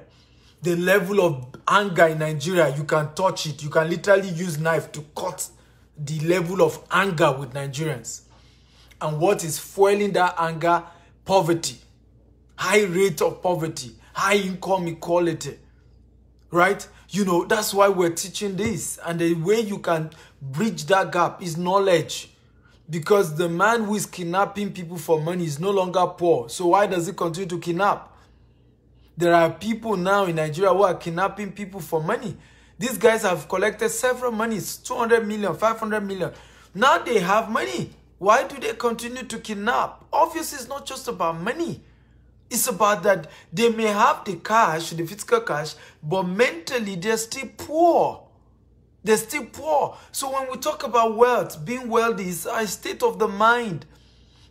The level of anger in Nigeria, you can touch it. You can literally use knife to cut the level of anger with Nigerians. And what is fueling that anger? Poverty. High rate of poverty. High income equality. Right? That's why we're teaching this. And the way you can bridge that gap is knowledge. Because the man who is kidnapping people for money is no longer poor. So why does he continue to kidnap? There are people now in Nigeria who are kidnapping people for money. These guys have collected several monies, 200 million, 500 million. Now they have money. Why do they continue to kidnap? Obviously, it's not just about money. It's about that they may have the cash, the physical cash, but mentally they're still poor. They're still poor. So when we talk about wealth, being wealthy is a state of the mind.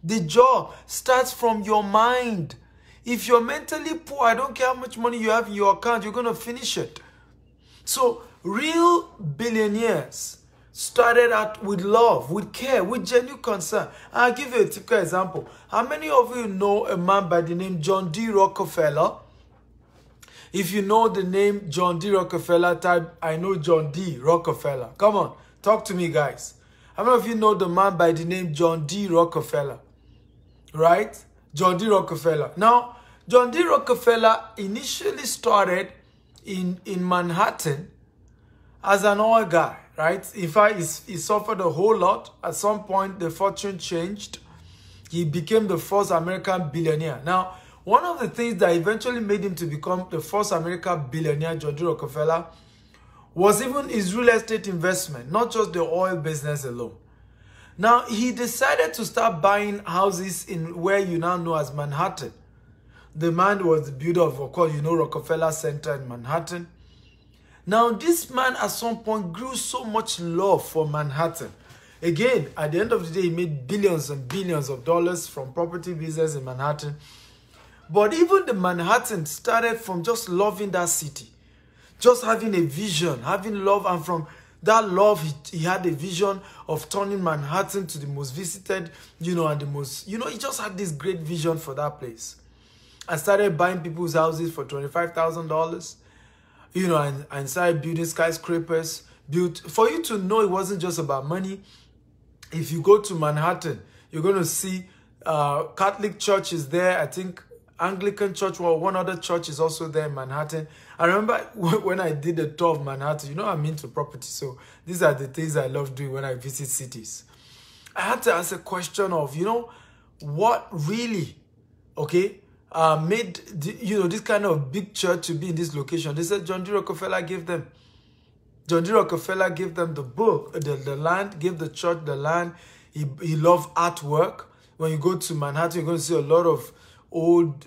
The job starts from your mind. If you're mentally poor, I don't care how much money you have in your account, you're going to finish it. So real billionaires started out with love, with care, with genuine concern. I'll give you a typical example. How many of you know a man by the name John D. Rockefeller? If you know the name John D. Rockefeller, type, I know John D. Rockefeller. Come on, talk to me, guys. How many of you know the man by the name John D. Rockefeller? Right? John D. Rockefeller. Now, John D. Rockefeller initially started in Manhattan as an oil guy, right? In fact, he suffered a whole lot. At some point, the fortune changed. He became the first American billionaire. Now, one of the things that eventually made him to become the first American billionaire, John D. Rockefeller, was even his real estate investment, not just the oil business alone. Now, he decided to start buying houses in where you now know as Manhattan. The man was the builder of, course, Rockefeller Center in Manhattan. Now, this man at some point grew so much love for Manhattan. Again, at the end of the day, he made billions and billions of dollars from property business in Manhattan. But even the Manhattan started from just loving that city, just having a vision, having love, and from that love, he had a vision of turning Manhattan to the most visited, and the most, he just had this great vision for that place. And started buying people's houses for $25,000, and started building skyscrapers. For you to know it wasn't just about money, if you go to Manhattan, you're going to see Catholic church is there. I think Anglican church, or one other church is also there in Manhattan. I remember when I did the tour of Manhattan, I'm into property, so these are the things I love doing when I visit cities. I had to ask a question of, what really, made this kind of big church to be in this location. They said John D. Rockefeller gave them. John D. Rockefeller gave them the book, the land, gave the church the land. He loved artwork. When you go to Manhattan, you're going to see a lot of old,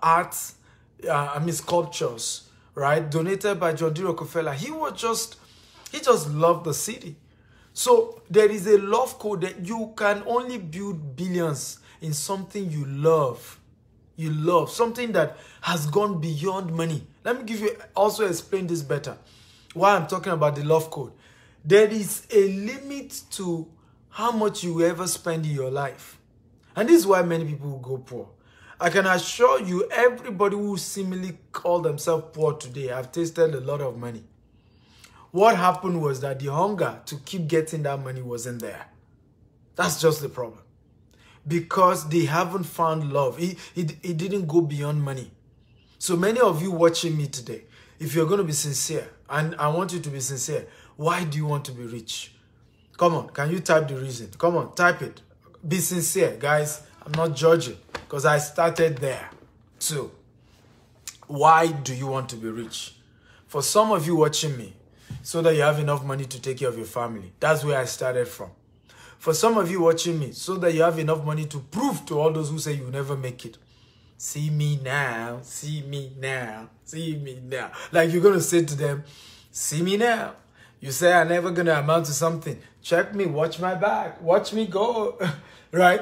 arts, sculptures, right? Donated by John D. Rockefeller. He just loved the city. So there is a love code that you can only build billions in something you love. You love something that has gone beyond money. Let me also explain this better. Why I'm talking about the love code. There is a limit to how much you ever spend in your life. And this is why many people go poor. I can assure you, everybody who seemingly call themselves poor today have tasted a lot of money. What happened was that the hunger to keep getting that money wasn't there. That's just the problem. Because they haven't found love. It didn't go beyond money. So many of you watching me today, if you're going to be sincere, and I want you to be sincere, why do you want to be rich? Come on, can you type the reason? Come on, type it. Be sincere, guys. I'm not judging, because I started there too. Why do you want to be rich? For some of you watching me, so that you have enough money to take care of your family. That's where I started from. For some of you watching me, so that you have enough money to prove to all those who say you'll never make it. See me now, see me now, see me now. Like you're going to say to them, see me now. You say I'm never going to amount to something. Check me, watch my back, watch me go. Right?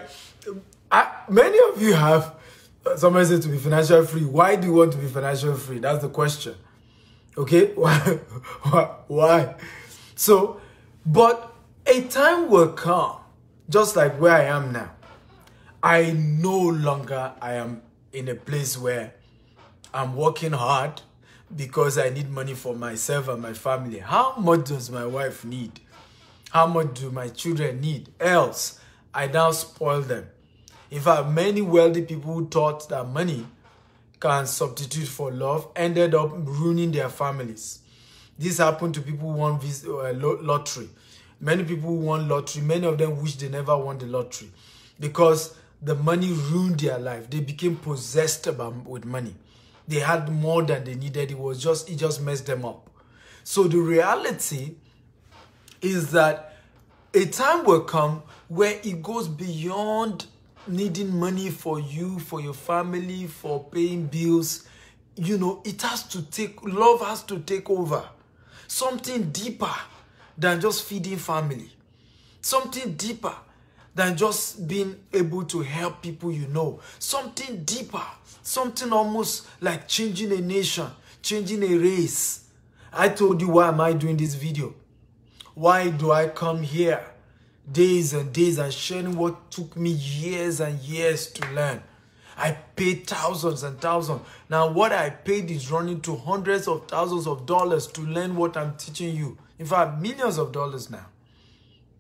Many of you have, somebody said to be financially free. Why do you want to be financially free? That's the question. Okay? Why? So, but a time will come, just like where I am now. I no longer am in a place where I'm working hard because I need money for myself and my family. How much does my wife need? How much do my children need? Else, I now spoil them. In fact, many wealthy people who thought that money can substitute for love ended up ruining their families. This happened to people who won lottery. Many people who won lottery, many of them wish they never won the lottery because the money ruined their life. They became possessed with money. They had more than they needed. It just messed them up. So the reality is that a time will come where it goes beyond needing money for you, for your family, for paying bills. It has to love has to take over. Something deeper than just feeding family. Something deeper than just being able to help people you know. Something deeper. Something almost like changing a nation, changing a race. I told you, why am I doing this video? Why do I come here days and days and sharing what took me years and years to learn? I paid thousands and thousands. Now what I paid is running to hundreds of thousands of dollars to learn what I'm teaching you. In fact, millions of dollars now.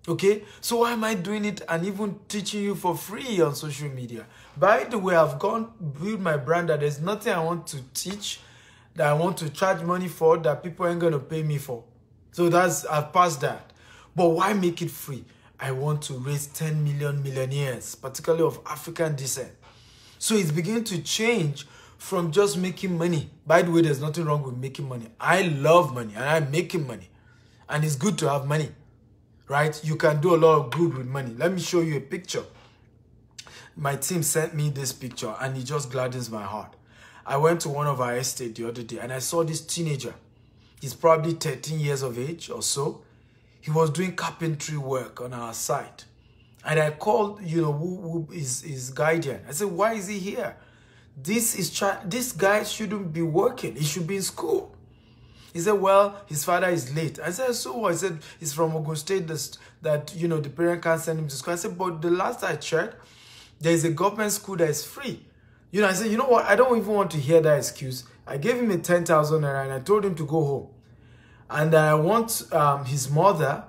Okay? So why am I doing it and even teaching you for free on social media? By the way, I've built my brand that there's nothing I want to teach that I want to charge money for that people ain't going to pay me for. So I've passed that. But why make it free? I want to raise 10 million millionaires, particularly of African descent. So it's beginning to change from just making money. By the way, there's nothing wrong with making money. I love money and I'm making money. And it's good to have money, right? You can do a lot of good with money. Let me show you a picture. My team sent me this picture and it just gladdens my heart. I went to one of our estates the other day and I saw this teenager. He's probably 13 years of age or so. He was doing carpentry work on our site. And I called, who is his guardian. I said, why is he here? This guy shouldn't be working. He should be in school. He said, well, his father is late. I said, so what? I said, he's from Ogun State, that the parent can't send him to school. I said, but the last I checked, there is a government school that is free. I said, you know what? I don't even want to hear that excuse. I gave him a 10,000 naira and I told him to go home. And I want his mother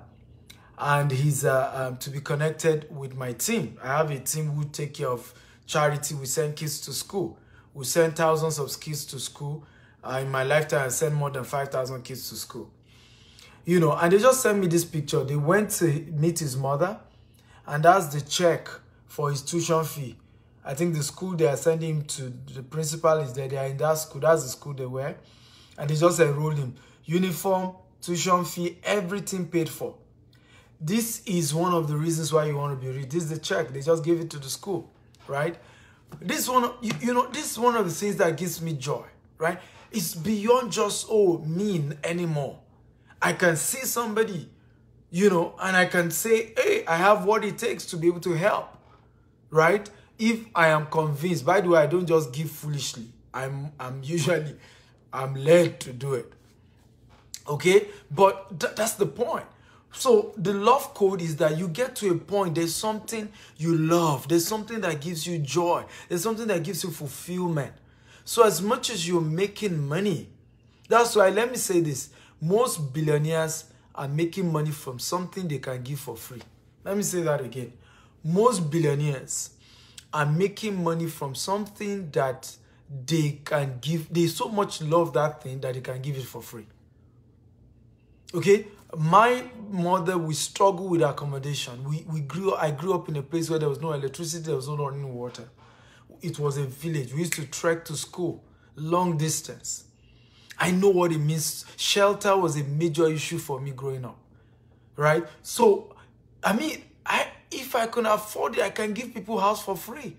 and his to be connected with my team. I have a team who take care of charity. We send kids to school. We send thousands of kids to school. In my lifetime, I sent more than 5,000 kids to school. And they just sent me this picture. They went to meet his mother, and that's the check for his tuition fee. I think the school they are sending him to, the principal is there. They are in that school. That's the school they were. And they just enrolled him. Uniform, tuition fee, everything paid for. This is one of the reasons why you want to be rich. This is the check. They just gave it to the school, right? This one, this is one of the things that gives me joy, right? It's beyond just, mean anymore. I can see somebody, and I can say, hey, I have what it takes to be able to help, right? If I am convinced. By the way, I don't just give foolishly. I'm led to do it. Okay? But that's the point. So the love code is that you get to a point, there's something you love. There's something that gives you joy. There's something that gives you fulfillment. So as much as you're making money, that's why, let me say this, most billionaires are making money from something they can give for free. Let me say that again. Most billionaires are making money from something that they can give. They so much love that thing that they can give it for free. Okay? My mother, we struggle with accommodation. I grew up in a place where there was no electricity, there was no running water. It was a village. We used to trek to school, long distance. I know what it means. Shelter was a major issue for me growing up, right? So, if I can afford it, I can give people house for free.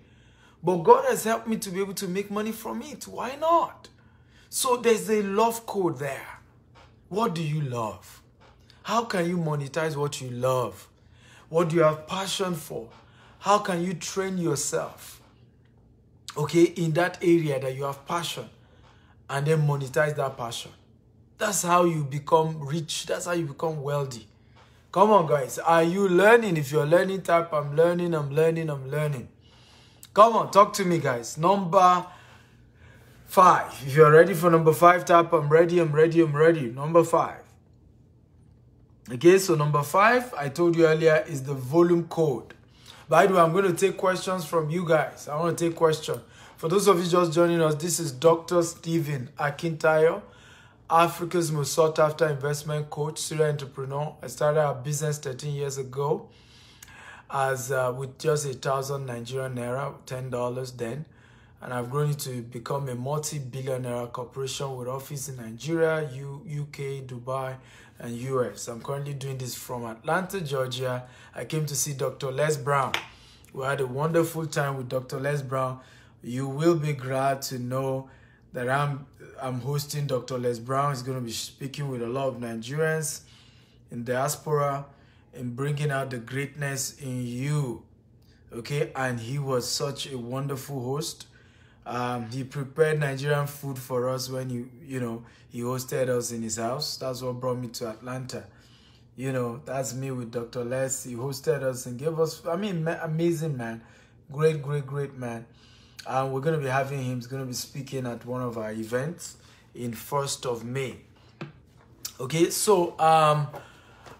But God has helped me to be able to make money from it. Why not? So there's a love code there. What do you love? How can you monetize what you love? What do you have passion for? How can you train yourself, okay, in that area that you have passion, and then monetize that passion? That's how you become rich. That's how you become wealthy. Come on, guys. Are you learning? If you're learning, type, I'm learning, I'm learning, I'm learning. Come on, talk to me, guys. Number 5. If you're ready for number 5, type, I'm ready, I'm ready, I'm ready. Number 5. Okay, so number 5, I told you earlier, is the volume code. By the way, I'm going to take questions from you guys. I want to take questions. For those of you just joining us, this is Dr. Stephen Akintayo, Africa's most sought after investment coach, serial entrepreneur. I started a business 13 years ago as with just 1,000 Nigerian naira, $10 then. And I've grown it to become a multi-billionaire corporation with office in Nigeria, UK, Dubai, and US. I'm currently doing this from Atlanta, Georgia. I came to see Dr. Les Brown. We had a wonderful time with Dr. Les Brown. You will be glad to know that I'm hosting Dr. Les Brown. He's going to be speaking with a lot of Nigerians in diaspora and bringing out the greatness in you. Okay, and he was such a wonderful host. He prepared Nigerian food for us when he hosted us in his house. That's what brought me to Atlanta. That's me with Dr. Les. He hosted us and gave us, amazing man. Great, great, great man. And we're going to be having him. He's going to be speaking at one of our events in 1st of May. Okay, so,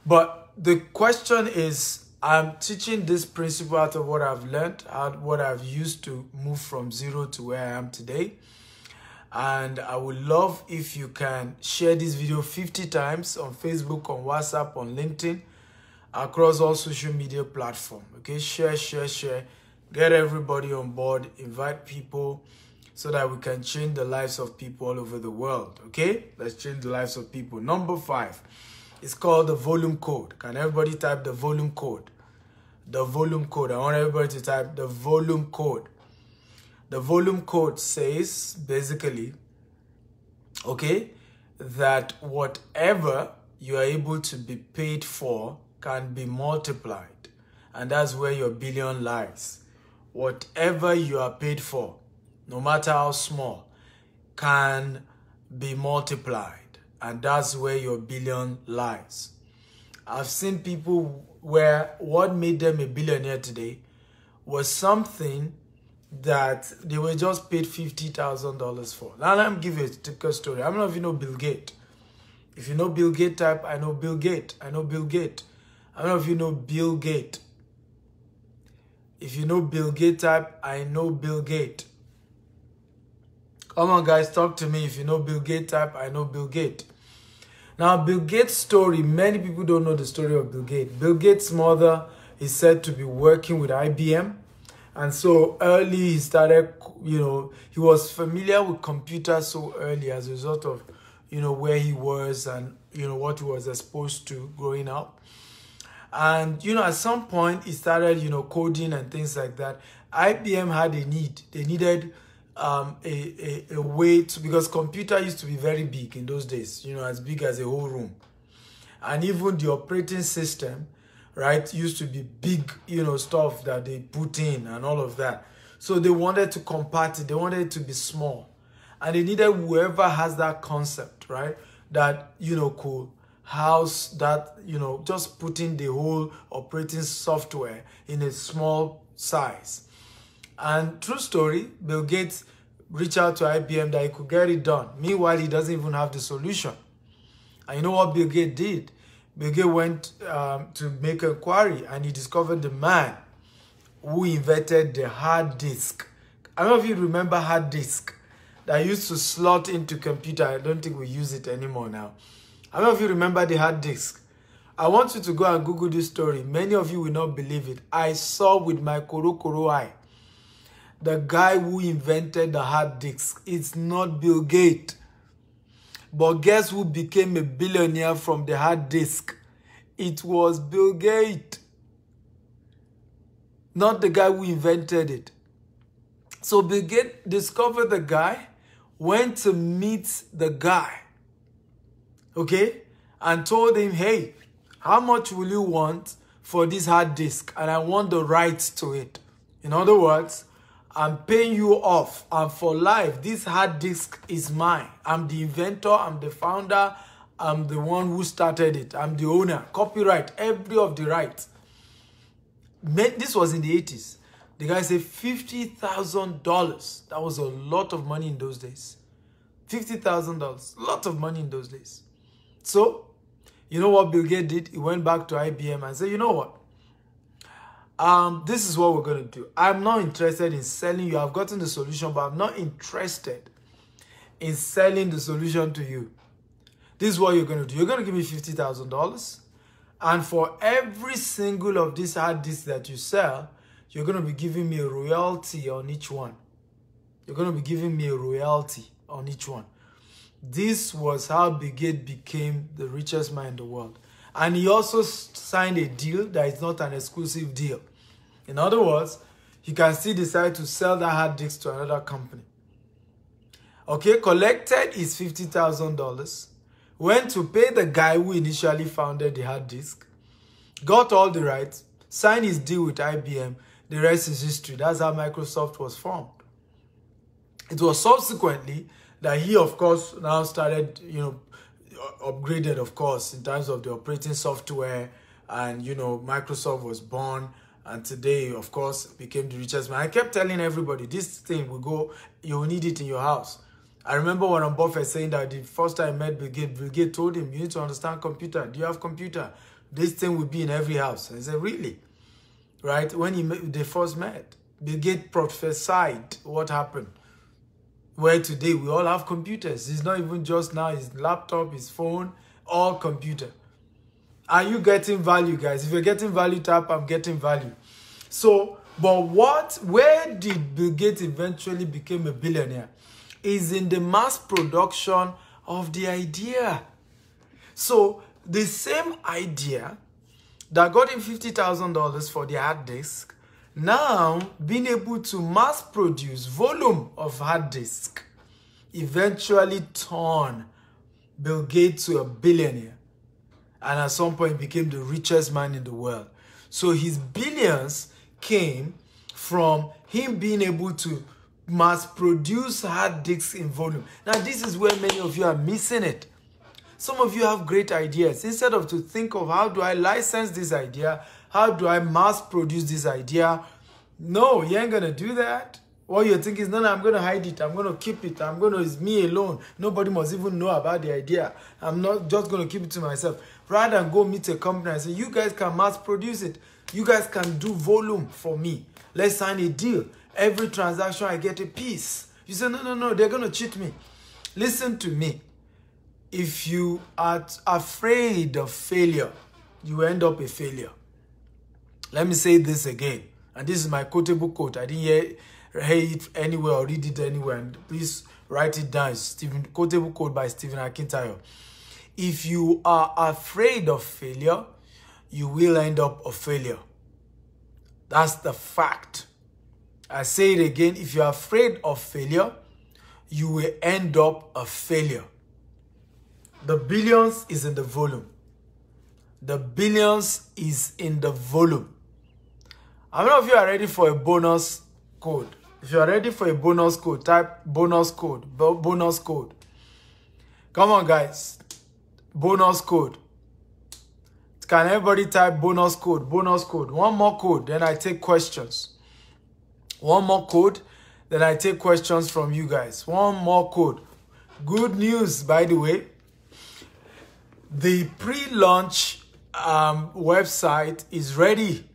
but the question is, I'm teaching this principle out of what I've learned, what I've used to move from 0 to where I am today. And I would love if you can share this video 50 times on Facebook, on WhatsApp, on LinkedIn, across all social media platforms. Okay, share, share, share. Get everybody on board. Invite people so that we can change the lives of people all over the world. Okay, let's change the lives of people. Number 5. It's called the volume code. Can everybody type the volume code? The volume code. I want everybody to type the volume code. The volume code says, basically, okay, that whatever you are able to be paid for can be multiplied. And that's where your billion lies. Whatever you are paid for, no matter how small, can be multiplied. And that's where your billion lies. I've seen people where what made them a billionaire today was something that they were just paid $50,000 for. Now let me give you a typical story. I don't know if you know Bill Gates. If you know Bill Gates, type, I know Bill Gates. I know Bill Gates. I don't know if you know Bill Gates. If you know Bill Gates, type, I know Bill Gates. Come on, guys, talk to me. If you know Bill Gates, type, I know Bill Gates. Now, Bill Gates' story, many people don't know the story of Bill Gates. Bill Gates' mother is said to be working with IBM. And so early he started, he was familiar with computers so early as a result of, where he was and, what he was exposed to growing up. And, at some point he started, coding and things like that. IBM had a need. They needed a way to, because computer used to be very big in those days, as big as a whole room. And even the operating system, right, used to be big, stuff that they put in and all of that. So they wanted to compact it. They wanted it to be small. And they needed whoever has that concept, right, that, could house that, just putting the whole operating software in a small size. And true story, Bill Gates reached out to IBM that he could get it done. Meanwhile, he doesn't even have the solution. And you know what Bill Gates did? Bill Gates went to make an inquiry and he discovered the man who invented the hard disk. I don't know if you remember hard disk that used to slot into computer. I don't think we use it anymore now. I don't know if you remember the hard disk. I want you to go and Google this story. Many of you will not believe it. I saw with my koro eye the guy who invented the hard disk. It's not Bill Gates. But guess who became a billionaire from the hard disk? It was Bill Gates. Not the guy who invented it. So Bill Gates discovered the guy, went to meet the guy, okay, and told him, hey, how much will you want for this hard disk? And I want the rights to it. In other words, I'm paying you off, and for life, this hard disk is mine. I'm the inventor, I'm the founder, I'm the one who started it. I'm the owner, copyright, every of the rights. This was in the 80s. The guy said $50,000. That was a lot of money in those days. $50,000, a lot of money in those days. So, you know what Bill Gates did? He went back to IBM and said, you know what? This is what we're going to do. I'm not interested in selling you. I've gotten the solution, but I'm not interested in selling the solution to you. This is what you're going to do. You're going to give me $50,000. And for every single of these hard disks that you sell, you're going to be giving me a royalty on each one. You're going to be giving me a royalty on each one. This was how Bill Gates became the richest man in the world. And he also signed a deal that is not an exclusive deal. In other words, he can still decide to sell that hard disk to another company. Okay, collected is $50,000. Went to pay the guy who initially founded the hard disk. Got all the rights. Signed his deal with IBM. The rest is history. That's how Microsoft was formed. It was subsequently that he, of course, now started, upgraded, of course, in terms of the operating software. And, Microsoft was born. And today, of course, became the richest man. I kept telling everybody, this thing will go, you'll need it in your house. I remember Warren Buffett saying that the first time I met Bill Gates told him, you need to understand computer. Do you have computer? This thing will be in every house. And he said, really? Right? When they first met, Bill Gates prophesied what happened. Where today we all have computers. It's not even just now his laptop, his phone, all computer. Are you getting value, guys? If you're getting value, tap, I'm getting value. So, but where did Bill Gates eventually become a billionaire? Is in the mass production of the idea. So, the same idea that got him $50,000 for the hard disk, now being able to mass produce volume of hard disk, eventually turn Bill Gates to a billionaire. And at some point became the richest man in the world. So his billions came from him being able to mass produce hard disks in volume. Now this is where many of you are missing it. Some of you have great ideas. Instead of to think of how do I license this idea, how do I mass produce this idea? No, you ain't gonna do that. What you're thinking is, no, I'm gonna hide it. I'm gonna keep it. It's me alone. Nobody must even know about the idea. I'm not just gonna keep it to myself. Rather than go meet a company and say, you guys can mass produce it. You guys can do volume for me. Let's sign a deal. Every transaction I get a piece. You say, no, they're gonna cheat me. Listen to me. If you are afraid of failure, you end up a failure. Let me say this again. And this is my quotable quote. I didn't hear it anywhere or read it anywhere. And please write it down. Quotable quote by Stephen Akintayo. If you are afraid of failure, you will end up a failure. That's the fact. I say it again. If you're afraid of failure, you will end up a failure. The billions is in the volume. The billions is in the volume. How many of you are ready for a bonus code? If you are ready for a bonus code, type bonus code. Bonus code. Come on, guys. Bonus code. Can everybody type bonus code? Bonus code. One more code, then I take questions. One more code, then I take questions from you guys. One more code. Good news, by the way. The pre-launch website is ready.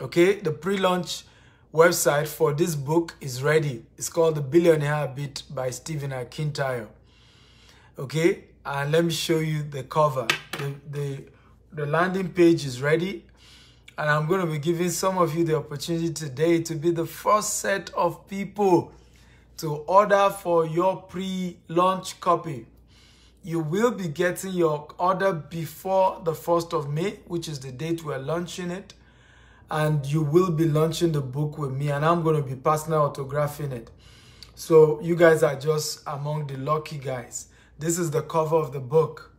Okay, the pre-launch website for this book is ready. It's called The Billionaire Habit by Stephen Akintayo. Okay, and let me show you the cover. The landing page is ready. And I'm going to be giving some of you the opportunity today to be the first set of people to order for your pre-launch copy. You will be getting your order before the 1st of May, which is the date we're launching it. And you will be launching the book with me, and I'm going to be personally autographing it. So you guys are just among the lucky guys. This is the cover of the book.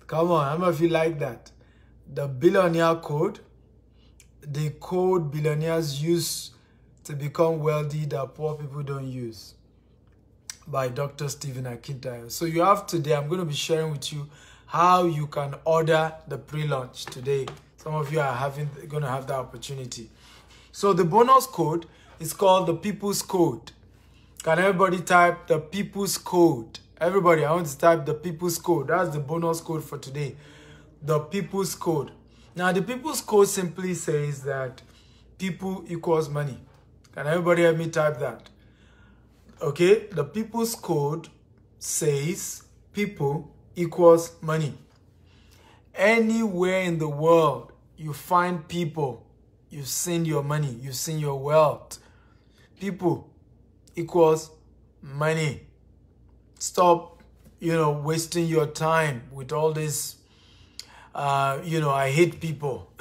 Come on, how many of you like that? The Billionaire Code. The code billionaires use to become wealthy that poor people don't use, by Dr. Stephen Akintayo. So you have today, I'm going to be sharing with you how you can order the pre-launch today. Some of you are going to have that opportunity. So the bonus code is called the People's Code. Can everybody type the People's Code? Everybody, I want to type the People's Code. That's the bonus code for today. The People's Code. Now, the People's Code simply says that people equals money. Can everybody help me type that? Okay, the People's Code says people equals money. Anywhere in the world you find people, you've seen your money, you've seen your wealth. People equals money. Stop, wasting your time with all this. I hate people.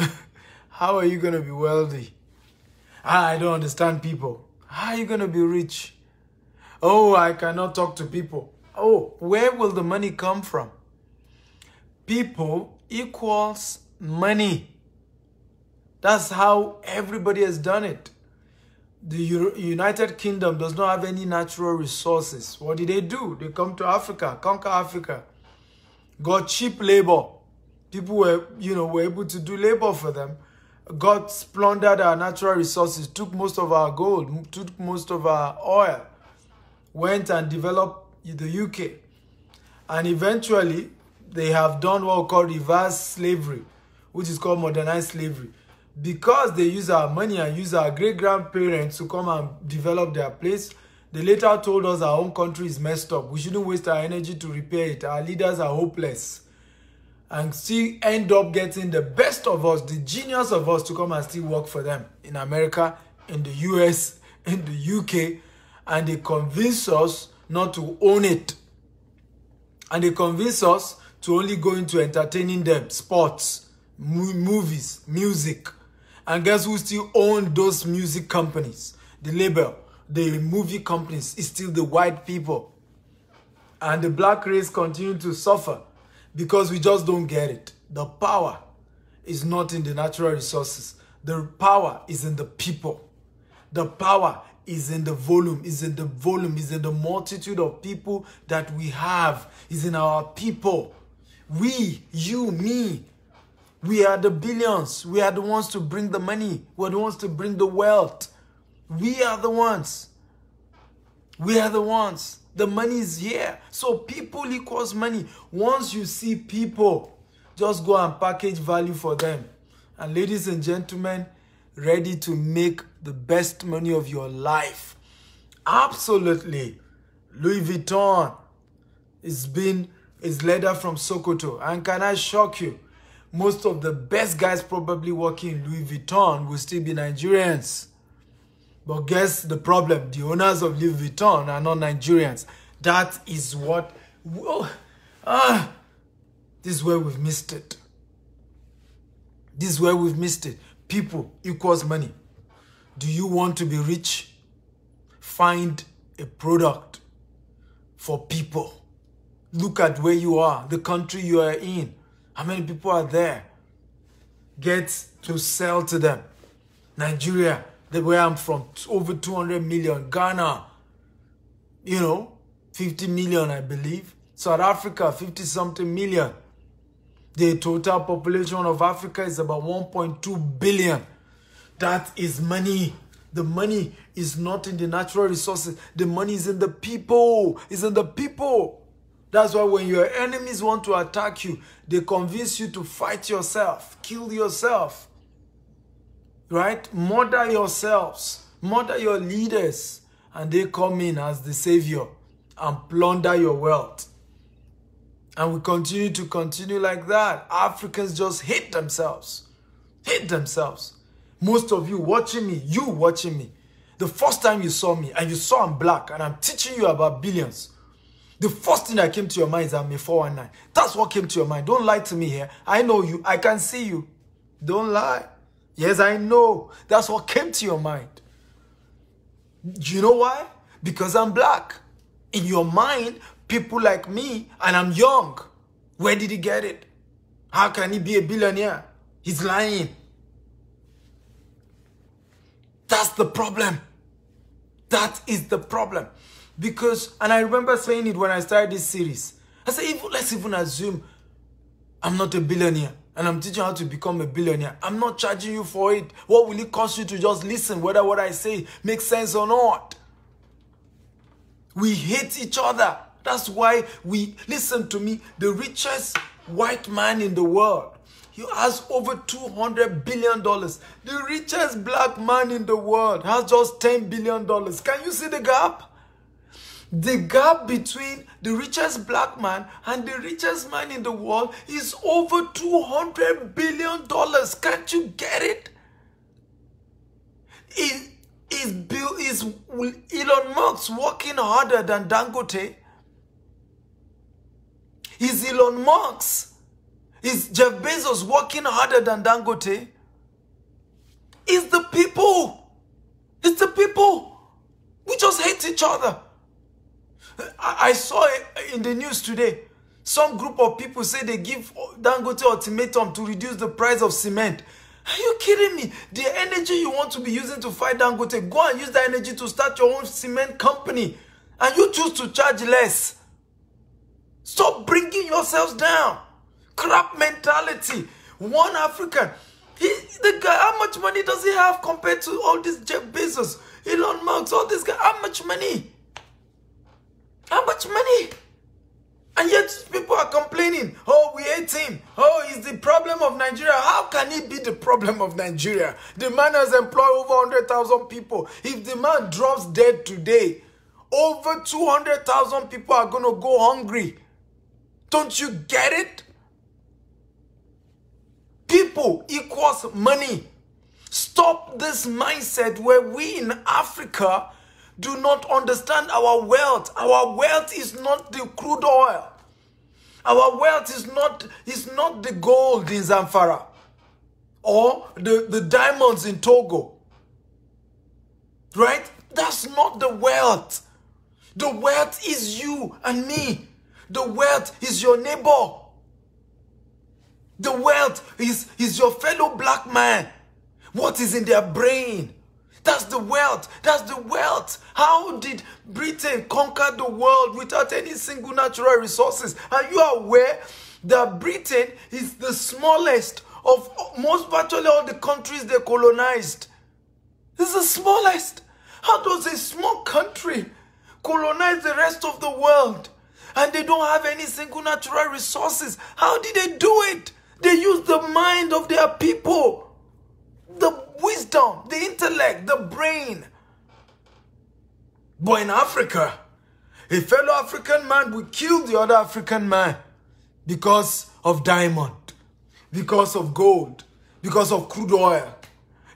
How are you going to be wealthy? I don't understand people. How are you going to be rich? Oh, I cannot talk to people. Oh, where will the money come from? People equals money. That's how everybody has done it. The United Kingdom does not have any natural resources. What did they do? They come to Africa, conquer Africa, got cheap labor. People were able to do labor for them. God plundered our natural resources, took most of our gold, took most of our oil, went and developed the UK. And eventually, they have done what we call reverse slavery, which is called modernized slavery. Because they use our money and use our great-grandparents to come and develop their place, they later told us our own country is messed up. We shouldn't waste our energy to repair it. Our leaders are hopeless. And still end up getting the best of us, the genius of us, to come and still work for them in America, in the US, in the UK. And they convince us not to own it. And they convince us to only go into entertaining them, sports, movies, music. And guess who still own those music companies? The label, the movie companies is still the white people. And the black race continue to suffer because we just don't get it. The power is not in the natural resources. The power is in the people. The power is in the volume, is in the multitude of people that we have, is in our people. We, you, me, we are the billions. We are the ones to bring the money. We're the ones to bring the wealth. We are the ones. We are the ones. The money is here. So people equals money. Once you see people, just go and package value for them. And ladies and gentlemen, ready to make the best money of your life. Absolutely. Louis Vuitton is leather from Sokoto. And can I shock you? Most of the best guys probably working in Louis Vuitton will still be Nigerians. But guess the problem? The owners of Louis Vuitton are not Nigerians. That is what... this is where we've missed it. This is where we've missed it. People equals money. Do you want to be rich? Find a product for people. Look at where you are, the country you are in. How many people are there? Get to sell to them. Nigeria, where I'm from, over 200 million. Ghana, 50 million, I believe. South Africa, 50-something million. The total population of Africa is about 1.2 billion. That is money. The money is not in the natural resources. The money is in the people. It's in the people. That's why when your enemies want to attack you, they convince you to fight yourself, kill yourself. Right? Murder yourselves. Murder your leaders. And they come in as the savior and plunder your wealth. And we continue like that. Africans just hate themselves. Hate themselves. Most of you watching me, the first time you saw me and you saw I'm black and I'm teaching you about billions, the first thing that came to your mind is I'm a 419. That's what came to your mind. Don't lie to me here. I know you. I can see you. Don't lie. Yes, I know. That's what came to your mind. Do you know why? Because I'm black. In your mind, people like me, and I'm young. Where did he get it? How can he be a billionaire? He's lying. That's the problem. That is the problem. Because, and I remember saying it when I started this series. I said, let's even assume I'm not a billionaire and I'm teaching how to become a billionaire. I'm not charging you for it. What will it cost you to just listen whether what I say makes sense or not? We hate each other. That's why listen to me, the richest white man in the world, he has over $200 billion. The richest black man in the world has just $10 billion. Can you see the gap? The gap between the richest black man and the richest man in the world is over $200 billion. Can't you get it? Is Elon Musk working harder than Dangote? Is Elon Musk, is Jeff Bezos working harder than Dangote? It's the people. It's the people. We just hate each other. I saw it in the news today. Some group of people say they give Dangote ultimatum to reduce the price of cement. Are you kidding me? The energy you want to be using to fight Dangote, go and use that energy to start your own cement company. And you choose to charge less. Stop bringing yourselves down. Crap mentality. One African. The guy, how much money does he have compared to all these Jeff Bezos, Elon Musk, all this guy? How much money? How much money? And yet people are complaining, oh, we hate him. Oh, he's the problem of Nigeria. How can he be the problem of Nigeria? The man has employed over 100,000 people. If the man drops dead today, over 200,000 people are going to go hungry. Don't you get it? People equals money. Stop this mindset where we in Africa do not understand our wealth. Our wealth is not the crude oil. Our wealth is not the gold in Zamfara or the diamonds in Togo. Right? That's not the wealth. The wealth is you and me. The wealth is your neighbor. The wealth is your fellow black man. What is in their brain? That's the wealth. That's the wealth. How did Britain conquer the world without any single natural resources? Are you aware that Britain is the smallest of most virtually all the countries they colonized? It's the smallest. How does a small country colonize the rest of the world and they don't have any single natural resources? How did they do it? They use the mind of their people, the wisdom, the intellect, the brain. But in Africa, a fellow African man will kill the other African man because of diamond, because of gold, because of crude oil.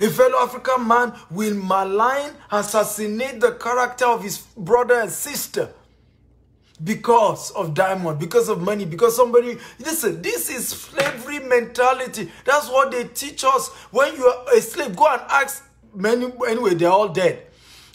A fellow African man will malign, assassinate the character of his brother and sister because of diamond, because of money, because somebody... Listen, this is slavery mentality. That's what they teach us. When you are a slave, go and ask many... Anyway, they're all dead.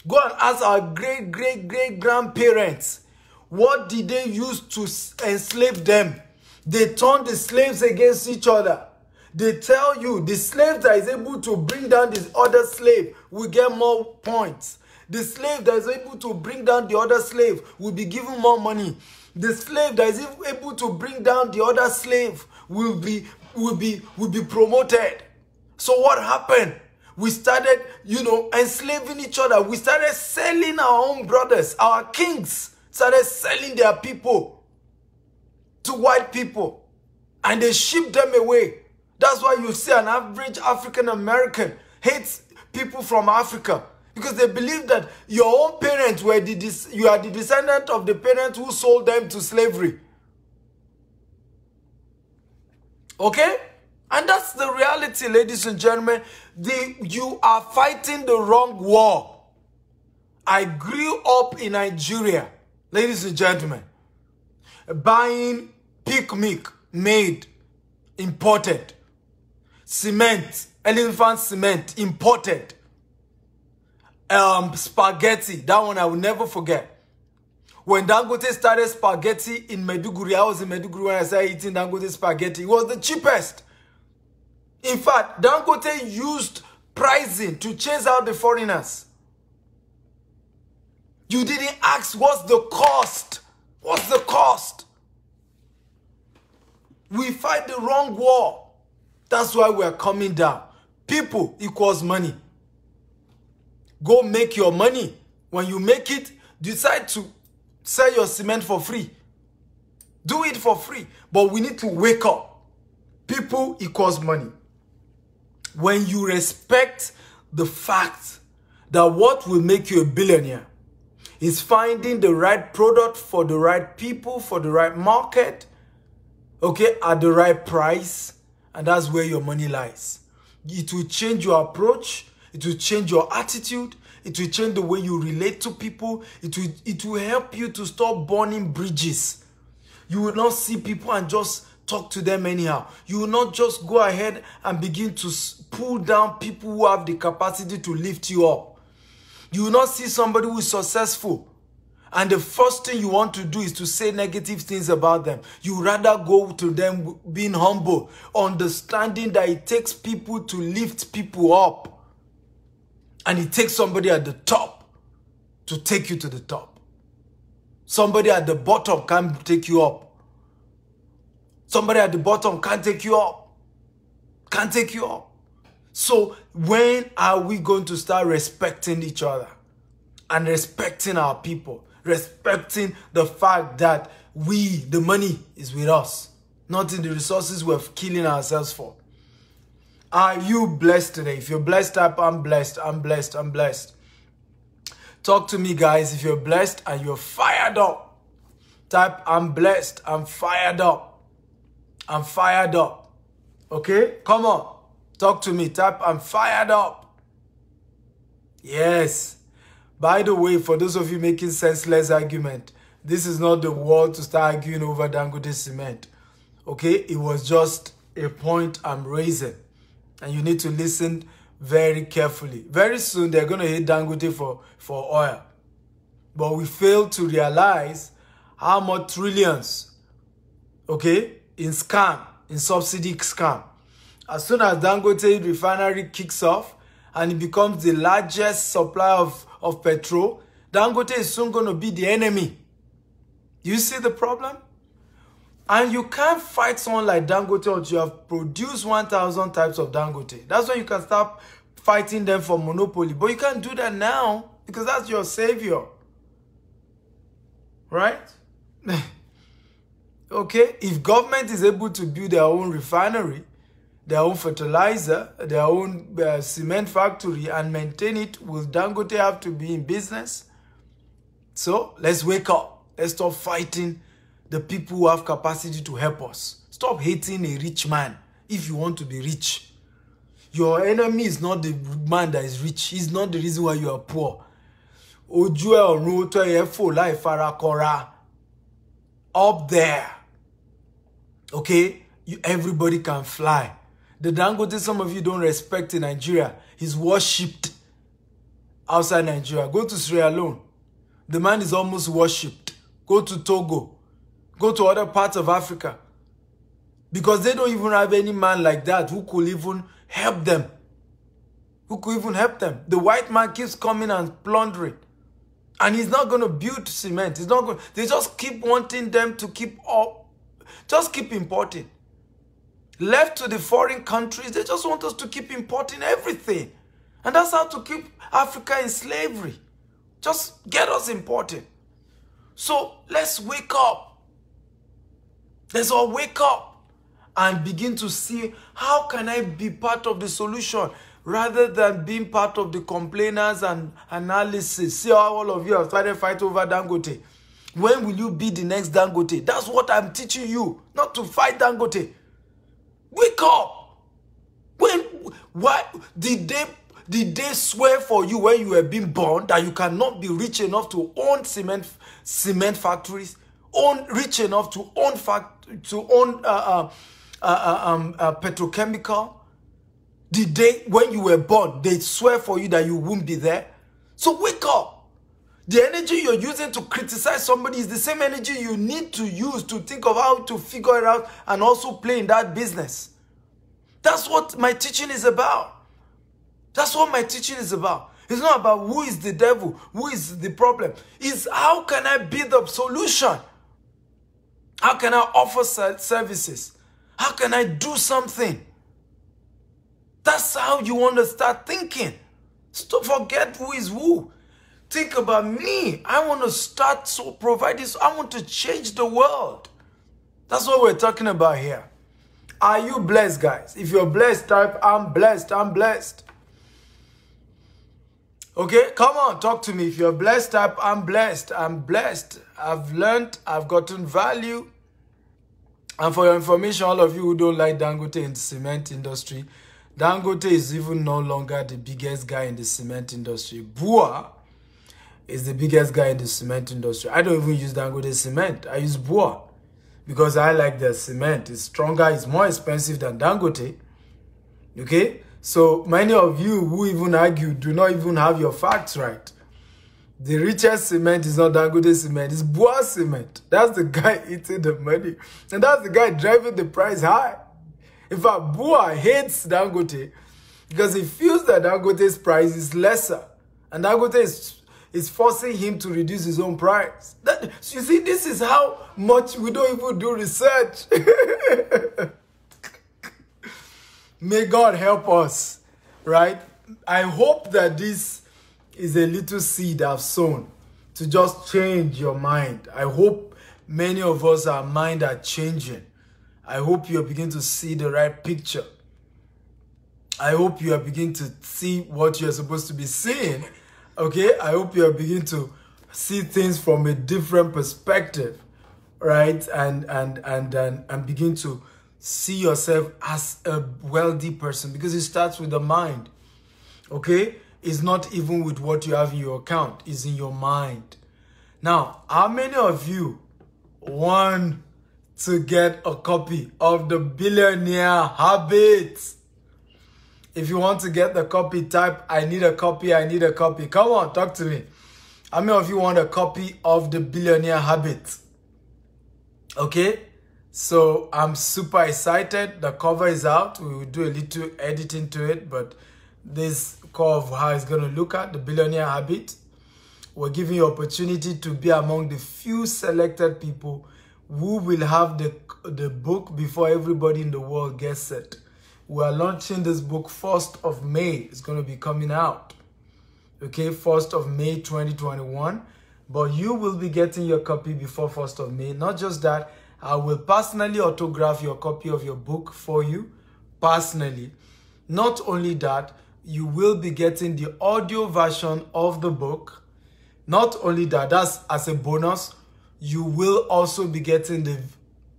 Go and ask our great-great-great-grandparents. What did they use to enslave them? They turned the slaves against each other. They tell you the slave that is able to bring down this other slave will get more points. The slave that is able to bring down the other slave will be given more money. The slave that is able to bring down the other slave will be promoted. So what happened? We started, enslaving each other. We started selling our own brothers. Our kings started selling their people to white people. And they shipped them away. That's why you see an average African American hates people from Africa. Because they believe that your own parents you are the descendant of the parents who sold them to slavery. Okay? And that's the reality, ladies and gentlemen. You are fighting the wrong war. I grew up in Nigeria, ladies and gentlemen, buying pig milk made, imported. Cement, elephant cement, imported. Spaghetti, that one I will never forget. When Dangote started spaghetti in Maiduguri, I was in Maiduguri when I started eating Dangote spaghetti. It was the cheapest. In fact, Dangote used pricing to chase out the foreigners. You didn't ask what's the cost. What's the cost? We fight the wrong war. That's why we're coming down. People equals money. Go make your money. When you make it, decide to sell your cement for free. Do it for free. But we need to wake up. People equals money. When you respect the fact that what will make you a billionaire is finding the right product for the right people, for the right market, okay, at the right price, and that's where your money lies. It will change your approach. It will change your attitude. It will change the way you relate to people. It will help you to stop burning bridges. You will not see people and just talk to them anyhow. You will not just go ahead and begin to pull down people who have the capacity to lift you up. You will not see somebody who is successful and the first thing you want to do is to say negative things about them. You rather go to them being humble, understanding that it takes people to lift people up. And it takes somebody at the top to take you to the top. Somebody at the bottom can't take you up. Somebody at the bottom can't take you up. Can't take you up. So when are we going to start respecting each other? And respecting our people? Respecting the fact that the money is with us. Not in the resources we're killing ourselves for. Are you blessed today? If you're blessed, type I'm blessed, I'm blessed, I'm blessed. Talk to me, guys. If you're blessed and you're fired up, type I'm blessed, I'm fired up. I'm fired up. Okay? Come on. Talk to me. Type I'm fired up. Yes. By the way, for those of you making senseless argument, this is not the world to start arguing over Dangote cement. Okay? It was just a point I'm raising. And you need to listen very carefully. Very soon, they're going to hit Dangote for oil. But we fail to realize how much trillions okay, in subsidy scam. As soon as Dangote refinery kicks off and it becomes the largest supplier of petrol, Dangote is soon going to be the enemy. You see the problem? And you can't fight someone like Dangote until you have produced 1,000 types of Dangote. That's when you can start fighting them for monopoly. But you can't do that now because that's your savior. Right? Okay? If government is able to build their own refinery, their own fertilizer, their own cement factory and maintain it, will Dangote have to be in business? So let's wake up. Let's stop fighting the people who have capacity to help us. Stop hating a rich man if you want to be rich. Your enemy is not the man that is rich. He's not the reason why you are poor. Up there. Okay? Everybody can fly. The Dangote some of you don't respect in Nigeria. He's worshipped outside Nigeria. Go to Sierra Leone. The man is almost worshipped. Go to Togo. Go to other parts of Africa. Because they don't even have any man like that who could even help them. Who could even help them. The white man keeps coming and plundering. And he's not going to build cement. He's not going. They just keep wanting them to keep up. Just keep importing. Left to the foreign countries, they just want us to keep importing everything. And that's how to keep Africa in slavery. Just get us importing. So let's wake up. Let's all wake up and begin to see how can I be part of the solution rather than being part of the complainers and analysis. See how all of you have started fighting over Dangote. When will you be the next Dangote? That's what I'm teaching you, not to fight Dangote. Wake up. Why did they swear for you when you were being born that you cannot be rich enough to own cement factories, rich enough to own petrochemical? Did they, when you were born, they swear for you that you won't be there? So wake up. The energy you're using to criticize somebody is the same energy you need to use to think of how to figure it out and also play in that business. That's what my teaching is about. That's what my teaching is about. It's not about who is the devil, who is the problem. It's how can I be the solution? How can I offer services? How can I do something? That's how you want to start thinking. Stop, forget who is who. Think about me. I want to start to provide this. I want to change the world. That's what we're talking about here. Are you blessed, guys? If you're blessed, type, I'm blessed. I'm blessed. Okay, come on, talk to me. If you're blessed, type, I'm blessed. I'm blessed. I've learned. I've gotten value. And for your information, all of you who don't like Dangote in the cement industry, Dangote is even no longer the biggest guy in the cement industry. Bua is the biggest guy in the cement industry. I don't even use Dangote cement. I use Bua because I like the cement. It's stronger. It's more expensive than Dangote. Okay? So many of you who even argue do not even have your facts right. The richest cement is not Dangote cement. It's Bua cement. That's the guy eating the money. And that's the guy driving the price high. In fact, Bua hates Dangote because he feels that Dangote's price is lesser. And Dangote is forcing him to reduce his own price. You see, this is how much we don't even do research. May God help us, right? I hope that this is a little seed I've sown to just change your mind. I hope many of us, our mind are changing. I hope you are beginning to see the right picture. I hope you are beginning to see what you're supposed to be seeing. Okay? I hope you are beginning to see things from a different perspective, right? And begin to see yourself as a wealthy person, because it starts with the mind. Okay? It's not even with what you have in your account. It's in your mind. Now, how many of you want to get a copy of the Billionaire Habits? If you want to get the copy, type, I need a copy, I need a copy. Come on, talk to me. How many of you want a copy of the Billionaire Habits? Okay? So I'm super excited. The cover is out. We will do a little editing to it, but this core of how it's going to look at the billionaire habit. We're giving you opportunity to be among the few selected people who will have the book before everybody in the world gets it. We are launching this book 1st of May. It's going to be coming out. Okay, 1st of May 2021. But you will be getting your copy before 1st of May. Not just that, I will personally autograph your copy of your book for you, personally. Not only that, you will be getting the audio version of the book. Not only that, that's as a bonus, you will also be getting the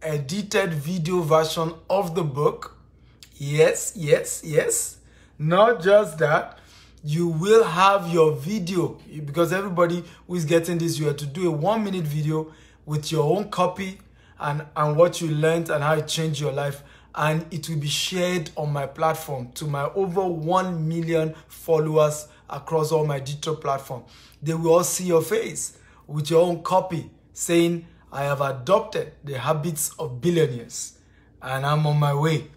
edited video version of the book. Yes, yes, yes. Not just that, you will have your video, because everybody who is getting this, you have to do a 1-minute video with your own copy and what you learned and how it changed your life. And it will be shared on my platform to my over 1 million followers across all my digital platforms. They will all see your face with your own copy saying, I have adopted the habits of billionaires and I'm on my way.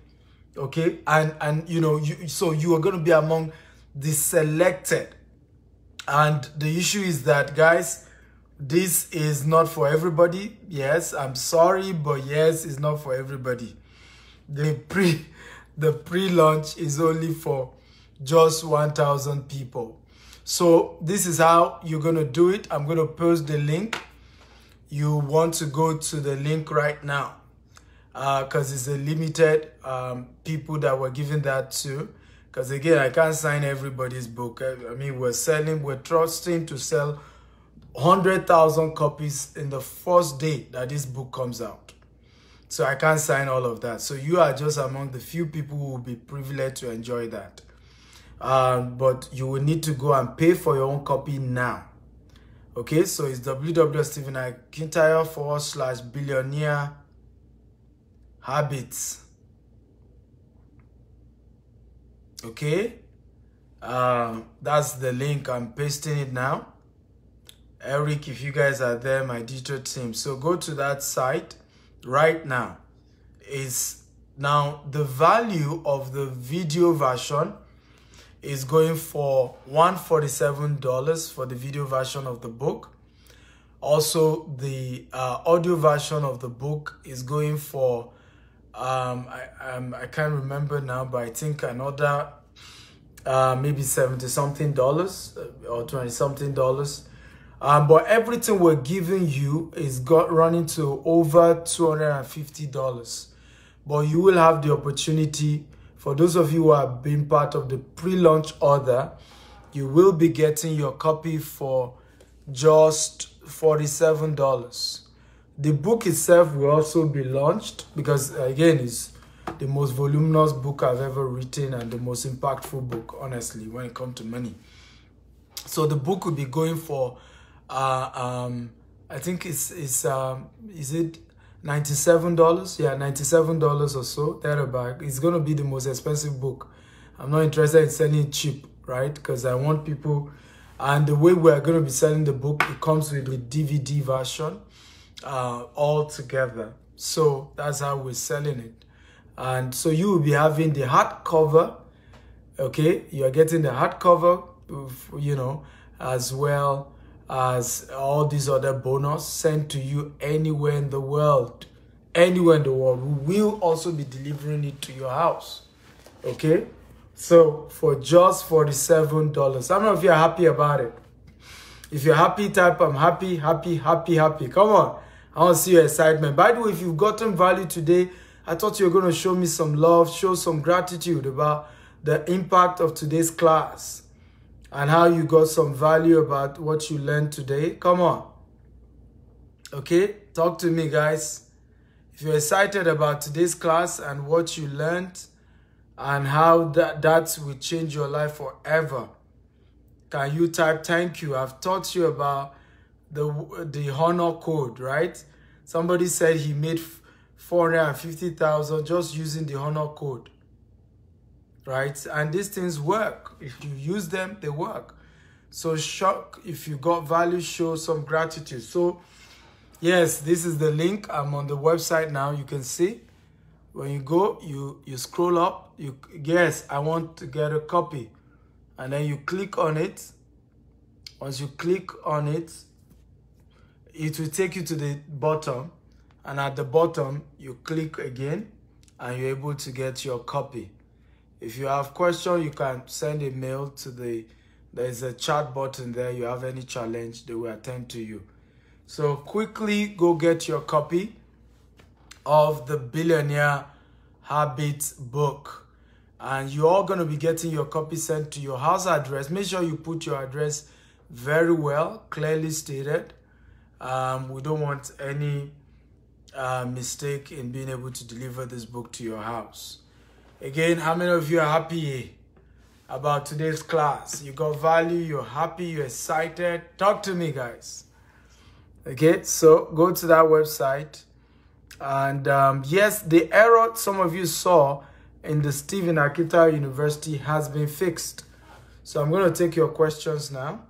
Okay? And you know, so you are going to be among the selected. And the issue is that, guys, this is not for everybody. Yes, I'm sorry, but yes, it's not for everybody. The pre-launch is only for just 1,000 people. So this is how you're going to do it. I'm going to post the link. You want to go to the link right now because it's a limited people that we're giving that to. Because again, I can't sign everybody's book. I mean, we're trusting to sell 100,000 copies in the first day that this book comes out. So I can't sign all of that. So you are just among the few people who will be privileged to enjoy that. But you will need to go and pay for your own copy now. Okay, so it's www.Akintayo/billionaire habits. Okay, that's the link. I'm pasting it now. Eric, if you guys are there, my digital team. So go to that site right now. Is now the value of the video version is going for $147 for the video version of the book. Also, the audio version of the book is going for I can't remember now, but I think another maybe $70-something or $20-something. But everything we're giving you is running to over $250. But you will have the opportunity, for those of you who have been part of the pre-launch order, you will be getting your copy for just $47. The book itself will also be launched because, again, it's the most voluminous book I've ever written and the most impactful book, honestly, when it comes to money. So the book will be going for, I think is it $97? Yeah, $97 or so, thereabout. It's going to be the most expensive book. I'm not interested in selling it cheap, right? Because I want people, and the way we're going to be selling the book, it comes with a DVD version. All together. So that's how we're selling it. And so you will be having the hardcover. Okay, you're getting the hardcover, you know, as well as all these other bonus sent to you anywhere in the world. Anywhere in the world. We will also be delivering it to your house. Okay, so for just $47. I don't know if you're happy about it. If you're happy, type I'm happy, happy, happy, happy. Come on. I want to see your excitement. By the way, if you've gotten value today, I thought you were going to show me some love, show some gratitude about the impact of today's class and how you got some value about what you learned today. Come on. Okay? Talk to me, guys. If you're excited about today's class and what you learned and how that will change your life forever, can you type thank you? I've taught you about the honor code, right? Somebody said he made 450,000 just using the honor code, right? And these things work. If you use them, they work. So if you got value, show some gratitude. So Yes, this is the link. I'm on the website now. You can see. When you go, you scroll up. Yes, I want to get a copy. And then you click on it. Once you click on it, it will take you to the bottom. And at the bottom, you click again and you're able to get your copy. If you have questions, you can send a mail to there's a chat button there. You have any challenge, they will attend to you. So quickly go get your copy of the Billionaire Habits book. And you're all going to be getting your copy sent to your house address. Make sure you put your address very well, clearly stated. We don't want any mistake in being able to deliver this book to your house. Again, how many of you are happy about today's class? You got value, you're happy, you're excited. Talk to me, guys. Okay, so go to that website. And yes, the error some of you saw in the Stephen Akintayo University has been fixed. So I'm going to take your questions now.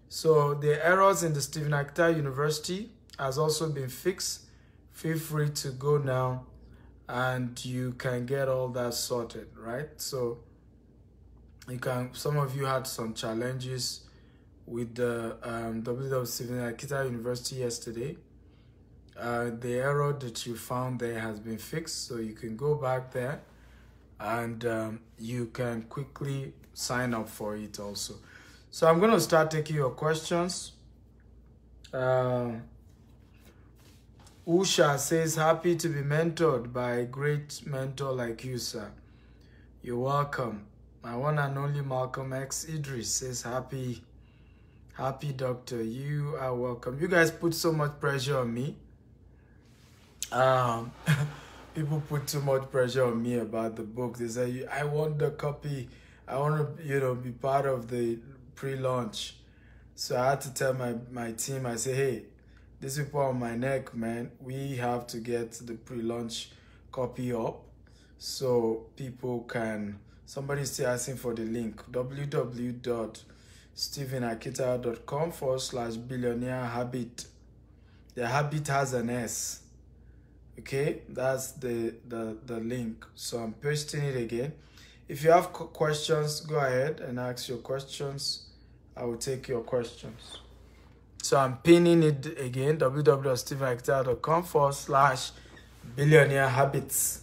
So the errors in the Stephen Akintayo University has also been fixed. Feel free to go now and you can get all that sorted, right? So you can, some of you had some challenges with the Stephen Akintayo University yesterday. The error that you found there has been fixed, so you can go back there and you can quickly sign up for it also. So I'm going to start taking your questions. Usha says, happy to be mentored by a great mentor like you, sir. You're welcome. My one and only Malcolm X Idris says, happy doctor. You are welcome. You guys put so much pressure on me. People put too much pressure on me about the book. They say, I want the copy. I want to, be part of the pre-launch. So I had to tell my team, I say, hey, these people on my neck, man, we have to get the pre-launch copy up so people can, somebody's still asking for the link, www.stephenakitayo.com/billionaire habit. The habit has an S. Okay, that's the link. So I'm pasting it again. If you have questions, go ahead and ask your questions. I will take your questions. So I'm pinning it again, www.stephenakitayo.com/billionaire habits.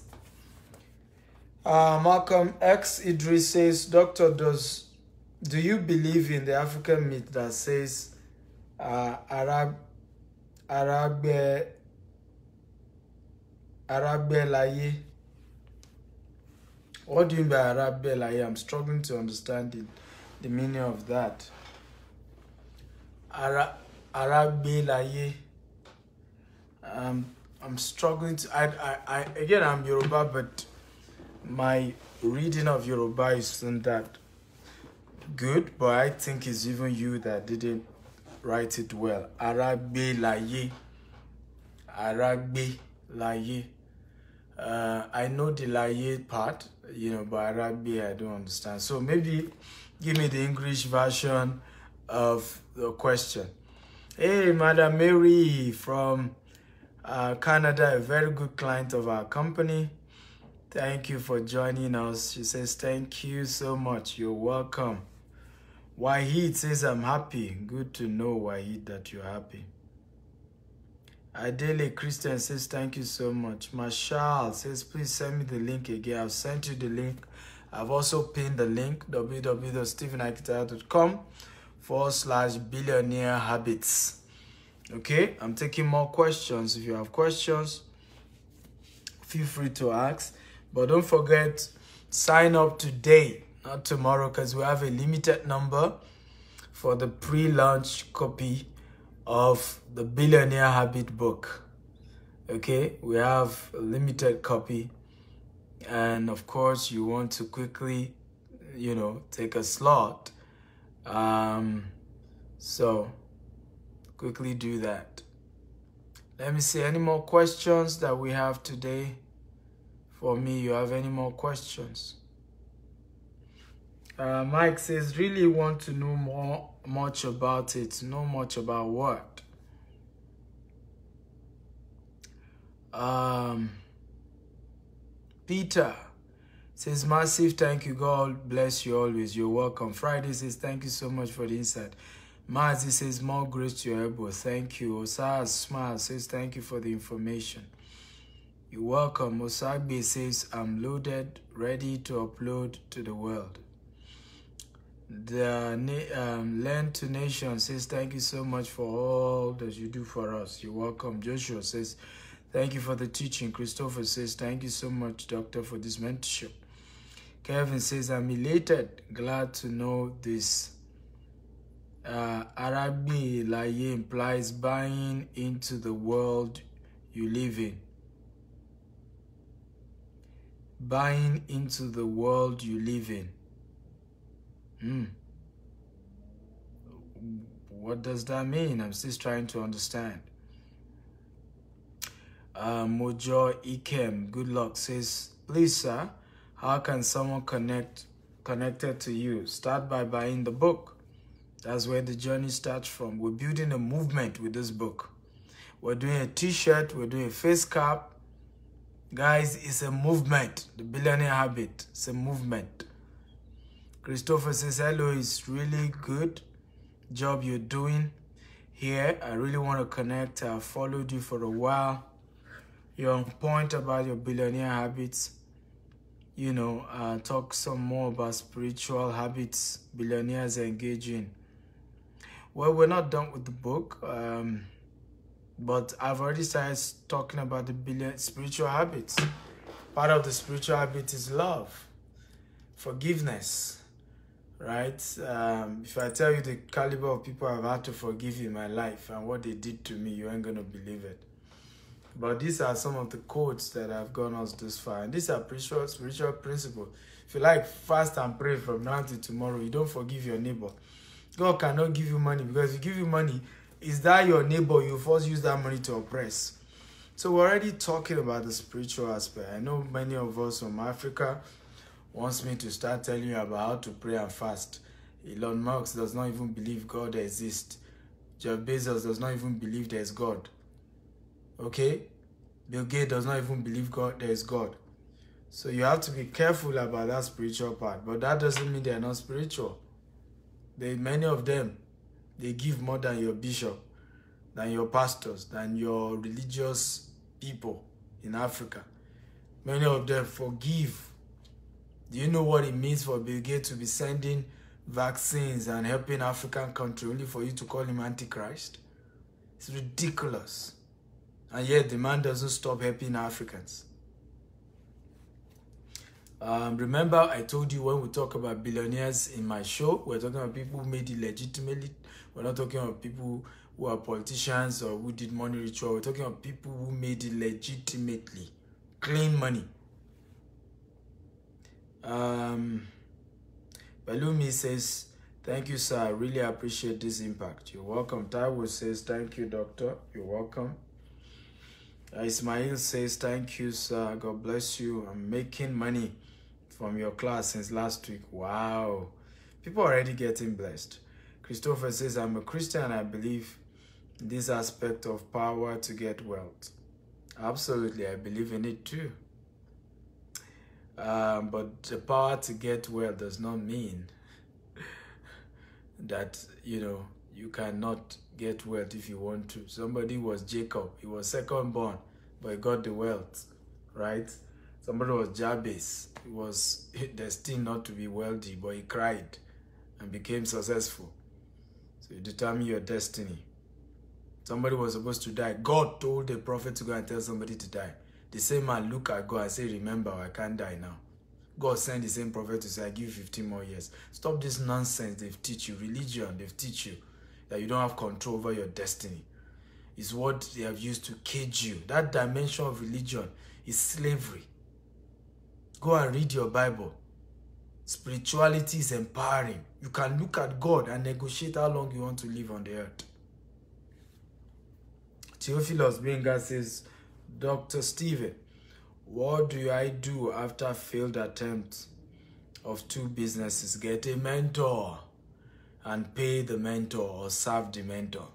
Malcolm X Idris says, Doctor, do you believe in the African myth that says Aragbe laye? What do you mean by Aragbe laye? I'm struggling to understand the meaning of that. Aragbe laye. I'm struggling to. Again, I'm Yoruba, but my reading of Yoruba isn't that good. But I think it's even you that didn't write it well. Aragbe laye. Aragbe laye. I know the laye part, but Aragbe I don't understand. So maybe give me the English version of the question. Hey, Madam Mary from Canada, a very good client of our company. Thank you for joining us. She says, thank you so much. You're welcome. Wahid says, I'm happy. Good to know, Wahid, that you're happy. Adele Christian says, thank you so much. Marshall says, please send me the link again. I've sent you the link. I've also pinned the link, www.stephenakitayo.com/billionaire habits. Okay, I'm taking more questions. If you have questions, feel free to ask. But don't forget, sign up today, not tomorrow, because we have a limited number for the pre-launch copy of the Billionaire Habit book. Okay, we have a limited copy. And of course, you want to quickly, take a slot. So quickly do that. Let me see any more questions that we have today. For me, you have any more questions? Mike says, really want to know much about it. Know much about what? Peter says, massive thank you. God bless you always. You're welcome. Friday says, thank you so much for the insight. Mazi says, more grace to your elbow. Thank you. Osaz Smile says, thank you for the information. You're welcome. Osagbe says, I'm loaded, ready to upload to the world. The Learn to Nation says, thank you so much for all that you do for us. You're welcome. Joshua says, thank you for the teaching. Christopher says, thank you so much, Doctor, for this mentorship. Kevin says, I'm elated, glad to know this. Arabi Laye implies buying into the world you live in. Buying into the world you live in. What does that mean? I'm still trying to understand. Mojo Ikem, good luck, says, please, sir, how can someone connected to you? Start by buying the book. That's where the journey starts from. We're building a movement with this book. We're doing a t-shirt, we're doing a face cap. Guys, it's a movement. The Billionaire Habit, it's a movement. Christopher says, hello, it's really good job you're doing here. I really want to connect. I followed you for a while. You're on point about your billionaire habits. You know, talk some more about spiritual habits billionaires engage in. Well, we're not done with the book, but I've already started talking about the spiritual habits. Part of the spiritual habit is love, forgiveness, right? If I tell you the caliber of people I've had to forgive in my life and what they did to me, you ain't gonna believe it. But these are some of the codes that have gone us this far. And these are spiritual principles. If you like, fast and pray from now to tomorrow. You don't forgive your neighbor. God cannot give you money, because if He give you money, is that your neighbor? You first use that money to oppress. So we're already talking about the spiritual aspect. I know many of us from Africa wants me to start telling you about how to pray and fast. Elon Musk does not even believe God exists. Jeff Bezos does not even believe there's God. Okay? Bill Gates does not even believe there is God. So you have to be careful about that spiritual part. But that doesn't mean they're not spiritual. Many of them, they give more than your bishop, than your pastors, than your religious people in Africa. Many of them forgive. Do you know what it means for Bill Gates to be sending vaccines and helping African countries only for you to call him Antichrist? It's ridiculous. And yet the man doesn't stop helping Africans. Remember, I told you when we talk about billionaires in my show, we're talking about people who made it legitimately. We're not talking about people who are politicians or who did money ritual. We're talking about people who made it legitimately. Clean money. Balumi says, thank you, sir. I really appreciate this impact. You're welcome. Taiwo says, thank you, doctor. You're welcome. Ismail says, thank you, sir. God bless you. I'm making money from your class since last week. Wow. People are already getting blessed. Christopher says, I'm a Christian and I believe in this aspect of power to get wealth. Absolutely, I believe in it too. But the power to get wealth does not mean that, you cannot get wealth if you want to. Somebody was Jacob. He was second born, but he got the wealth, right? Somebody was Jabez. He was destined not to be wealthy, but he cried and became successful. So you determine your destiny. Somebody was supposed to die. God told the prophet to go and tell somebody to die. The same man look at God and say, remember, I can't die now. God sent the same prophet to say, I give you 15 more years. Stop this nonsense they've teach you. Religion, they've teach you that you don't have control over your destiny. It's what they have used to cage you. That dimension of religion is slavery. Go and read your Bible. Spirituality is empowering. You can look at God and negotiate how long you want to live on the earth. Theophilus Benga says, Dr. Steven, what do I do after failed attempts of 2 businesses? Get a mentor and pay the mentor or serve the mentor.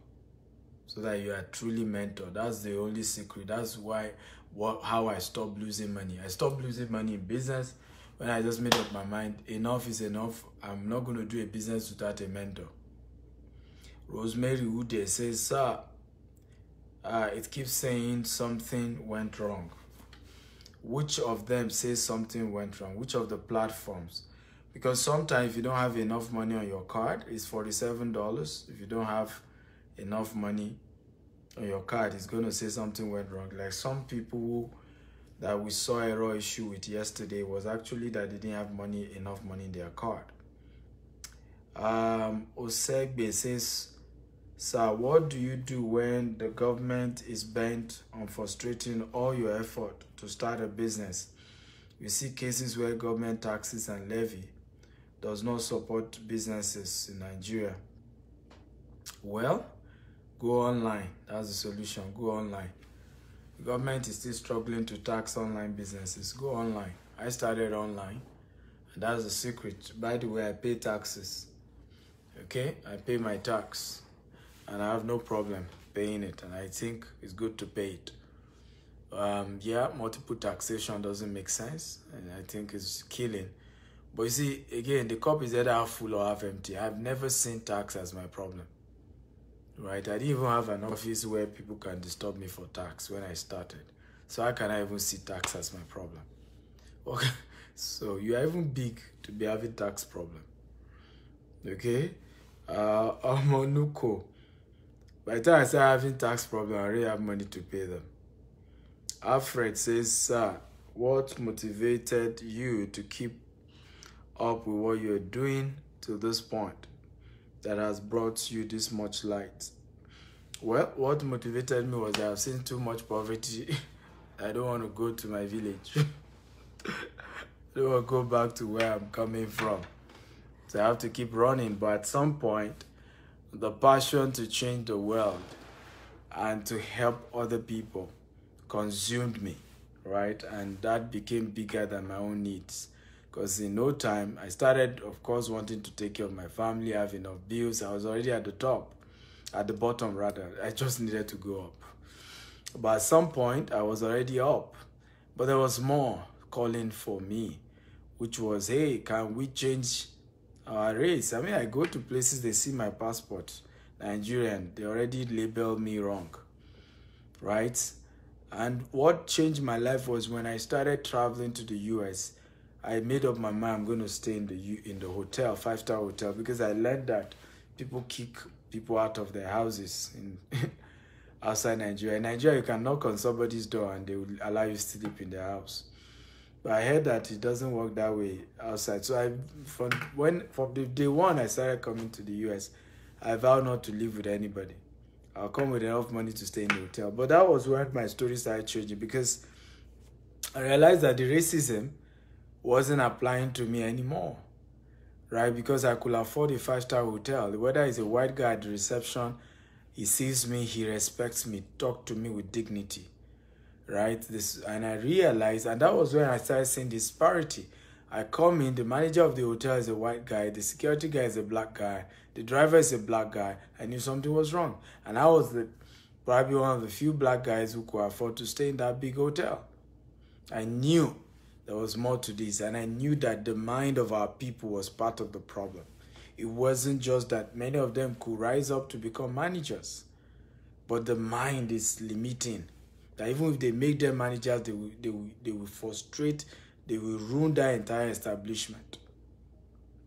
so that you are truly mentored. That's the only secret. That's how I stopped losing money. I stopped losing money in business when I just made up my mind, enough is enough. I'm not going to do a business without a mentor. Rosemary Ude says, sir, it keeps saying something went wrong. Which of them says something went wrong? Which of the platforms? Because sometimes if you don't have enough money on your card, it's $47. If you don't have enough money on your card, it's going to say something went wrong. Like some people that we saw error issue with yesterday was actually that they didn't have enough money in their card. Osegbe says, sir, what do you do when the government is bent on frustrating all your effort to start a business? You see cases where government taxes and levy does not support businesses in Nigeria. Well, go online. That's the solution. Go online. The government is still struggling to tax online businesses. Go online. I started online, and that's the secret. By the way, I pay taxes. Okay? I pay my tax, and I have no problem paying it, and I think it's good to pay it. Yeah, multiple taxation doesn't make sense, and I think it's killing. But you see, again, the cup is either half full or half empty. I've never seen tax as my problem, right? I didn't even have an office where people can disturb me for tax when I started. So how can I even see tax as my problem? Okay, so you are even big to be having tax problem. Okay? Omonuko. By the time I start having tax problem, I already have money to pay them. Alfred says, sir, what motivated you to keep up with what you're doing to this point that has brought you this much light? Well, what motivated me was that I've seen too much poverty. I don't want to go to my village. I don't want to go back to where I'm coming from. So I have to keep running. But at some point, the passion to change the world and to help other people consumed me, right? And that became bigger than my own needs. Because in no time, I started, of course, wanting to take care of my family, have enough bills. I was already at the top, at the bottom rather. I just needed to go up. But at some point, I was already up. But there was more calling for me, which was, hey, can we change our race? I mean, I go to places, they see my passport, Nigerian, they already label me wrong, right? And what changed my life was when I started traveling to the US. I made up my mind I'm going to stay in the hotel, 5-star hotel, because I learned that people kick people out of their houses in outside Nigeria. In Nigeria, you can knock on somebody's door and they will allow you to sleep in their house. But I heard that it doesn't work that way outside. So from the day one I started coming to the US, I vowed not to live with anybody. I'll come with enough money to stay in the hotel. But that was when my story started changing, because I realized that the racism wasn't applying to me anymore, right? Because I could afford a 5-star hotel. Whether it's a white guy at the reception, he sees me, he respects me, talk to me with dignity, right? And I realized, and that was when I started seeing disparity. I come in, the manager of the hotel is a white guy, the security guy is a black guy, the driver is a black guy. I knew something was wrong. And I was probably one of the few black guys who could afford to stay in that big hotel. I knew there was more to this, and I knew that the mind of our people was part of the problem. It wasn't just that many of them could rise up to become managers, but the mind is limiting. That even if they make them managers, they will frustrate, they will ruin their entire establishment.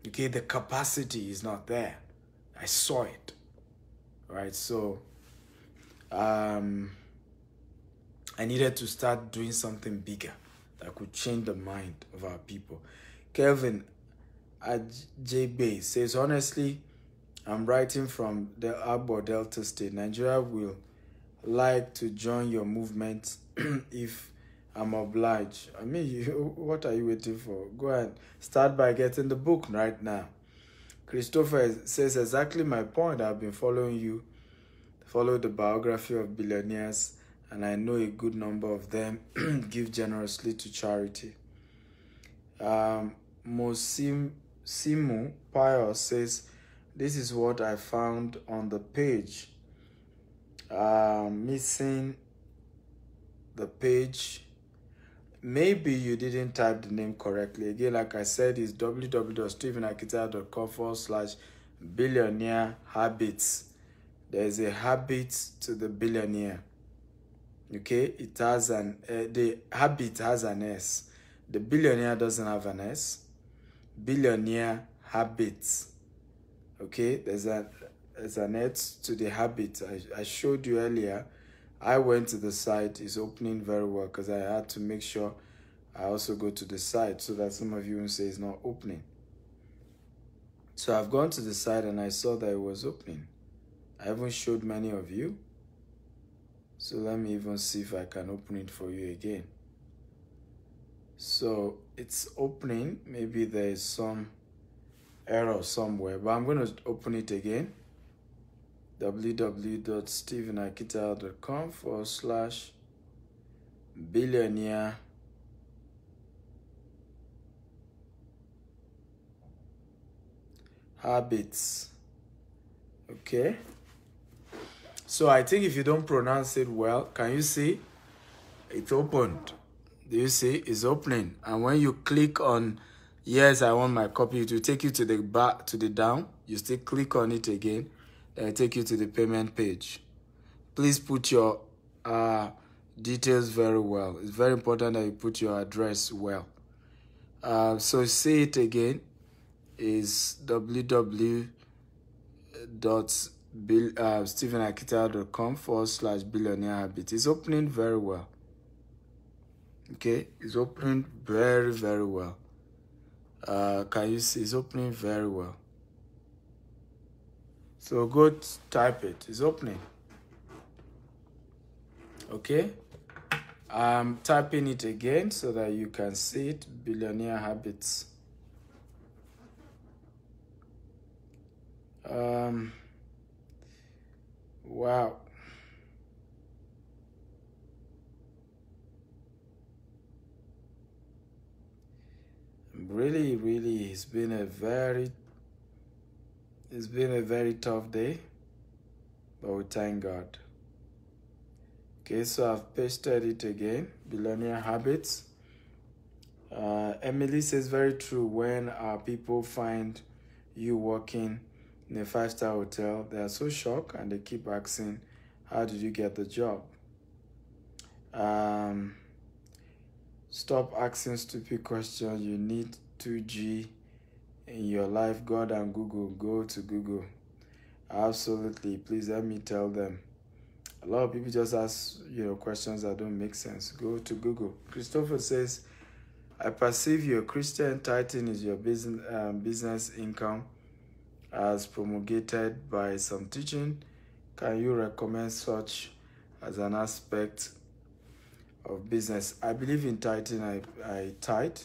Okay, the capacity is not there. I saw it, right? So I needed to start doing something bigger that could change the mind of our people. Kelvin Ajebe says, honestly, I'm writing from the Agbo Delta State. Nigeria will like to join your movement if I'm obliged. I mean, what are you waiting for? Go ahead. Start by getting the book right now. Christopher says, exactly my point. I've been following the biography of billionaires, and I know a good number of them give generously to charity. Simu Pius says, this is what I found on the page. Missing the page. Maybe you didn't type the name correctly. Again, like I said, it's www.stevenakintayo.com/billionaire habits. There's a habit to the billionaire. Okay, it has the habit has an S. The billionaire doesn't have an S. Billionaire habits. Okay, there's an S to the habit. I showed you earlier. I went to the site. It's opening very well because I had to make sure I also go to the site so that some of you won't say it's not opening. So I've gone to the site and I saw that it was opening. I haven't showed many of you. So let me even see if I can open it for you again. So it's opening. Maybe there is some error somewhere, but I'm going to open it again. www.stevenakintayo.com/billionaire habits. Okay. So I think if you don't pronounce it well, can you see? It's opened. Do you see? It's opening. And when you click on yes, I want my copy, it will take you to the back, to the down. You still click on it again. Then it take you to the payment page. Please put your details very well. It's very important that you put your address well. So say it again. Is www.stevenakintayo.com/billionaire habit. It's opening very well. Okay, it's opening very, very well. Can you see? It's opening very well. So go type it. It's opening. Okay. I'm typing it again so that you can see it. Billionaire habits. Wow. Really, it's been a very tough day, but we thank God. Okay, so I've pasted it again. Billionaire habits. Emily says, very true. When our people find you working in a 5-star hotel, they are so shocked and they keep asking, how did you get the job? Stop asking stupid questions. You need 2G in your life. God and Google. Go to Google. Absolutely. Please let me tell them. A lot of people just ask, questions that don't make sense. Go to Google. Christopher says, I perceive you're a Christian. Tithing is your business income as promulgated by some teaching. Can you recommend such as an aspect of business? I believe in tithing. I tithe.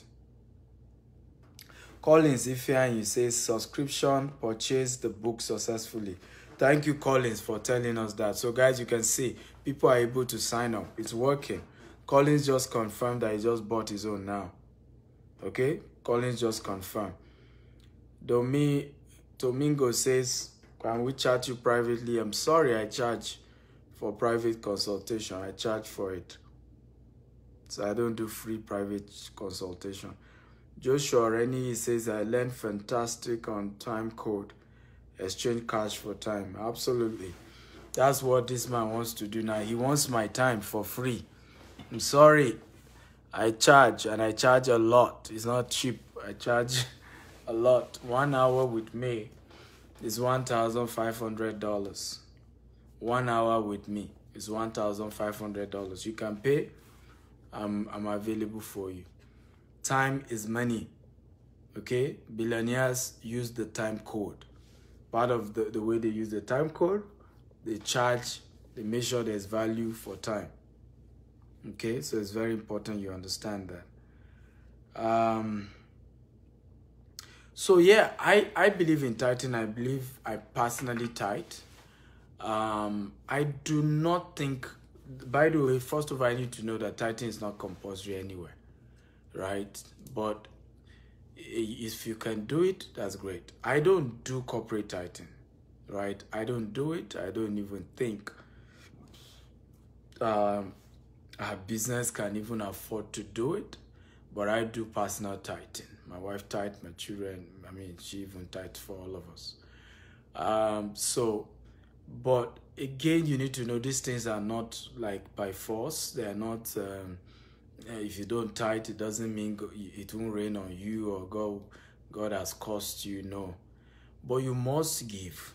Collins Ifeanyi, you say subscription, purchase the book successfully. Thank you, Collins, for telling us that. So guys, you can see people are able to sign up. It's working. Collins just confirmed that he just bought his own now. Okay, Collins just confirmed. Domingo says, can we chat you privately? I'm sorry, I charge for private consultation. I charge for it. So I don't do free private consultation. Joshua Rennie says, I learned fantastic on time code. Exchange cash for time. Absolutely. That's what this man wants to do now. He wants my time for free. I'm sorry. I charge, and I charge a lot. It's not cheap. I charge a lot. 1 hour with me is $1,500. 1 hour with me is $1,500. You can pay. I'm available for you. Time is money. Okay? Billionaires use the time code. Part of the way they use the time code, they charge, they make sure there's value for time. Okay? So it's very important you understand that. So yeah, I believe in tithing. I believe I personally tithe. I do not think, by the way, first of all, I need to know that tithing is not compulsory anywhere, right? But if you can do it, that's great. I don't do corporate tithing, right? I don't do it. I don't even think our business can even afford to do it, but I do personal tithing. My wife tithe, my children, I mean, she even tithe for all of us. But again, you need to know these things are not like by force. They are not, if you don't tithe, it doesn't mean it won't rain on you or God has cursed you, no. But you must give.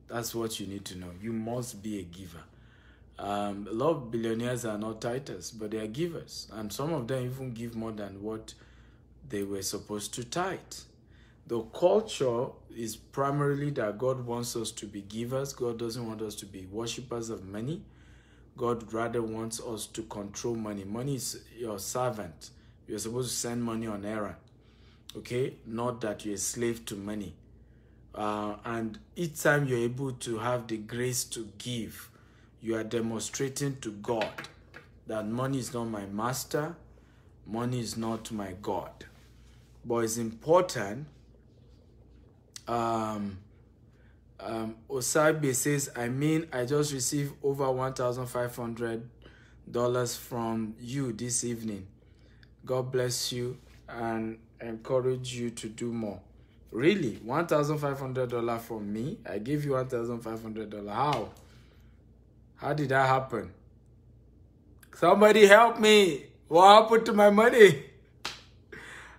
That's what you need to know. You must be a giver. A lot of billionaires are not tithers, but they are givers. And some of them even give more than what they were supposed to tithe. The culture is primarily that God wants us to be givers. God doesn't want us to be worshippers of money. God rather wants us to control money. Money is your servant. You're supposed to send money on errand. Okay? Not that you're a slave to money. And each time you're able to have the grace to give, you are demonstrating to God that money is not my master, money is not my God. But it's important. Osabe says, I just received over $1,500 from you this evening. God bless you and encourage you to do more. Really? $1,500 from me? I gave you $1,500. How? How did that happen? Somebody help me. What happened to my money?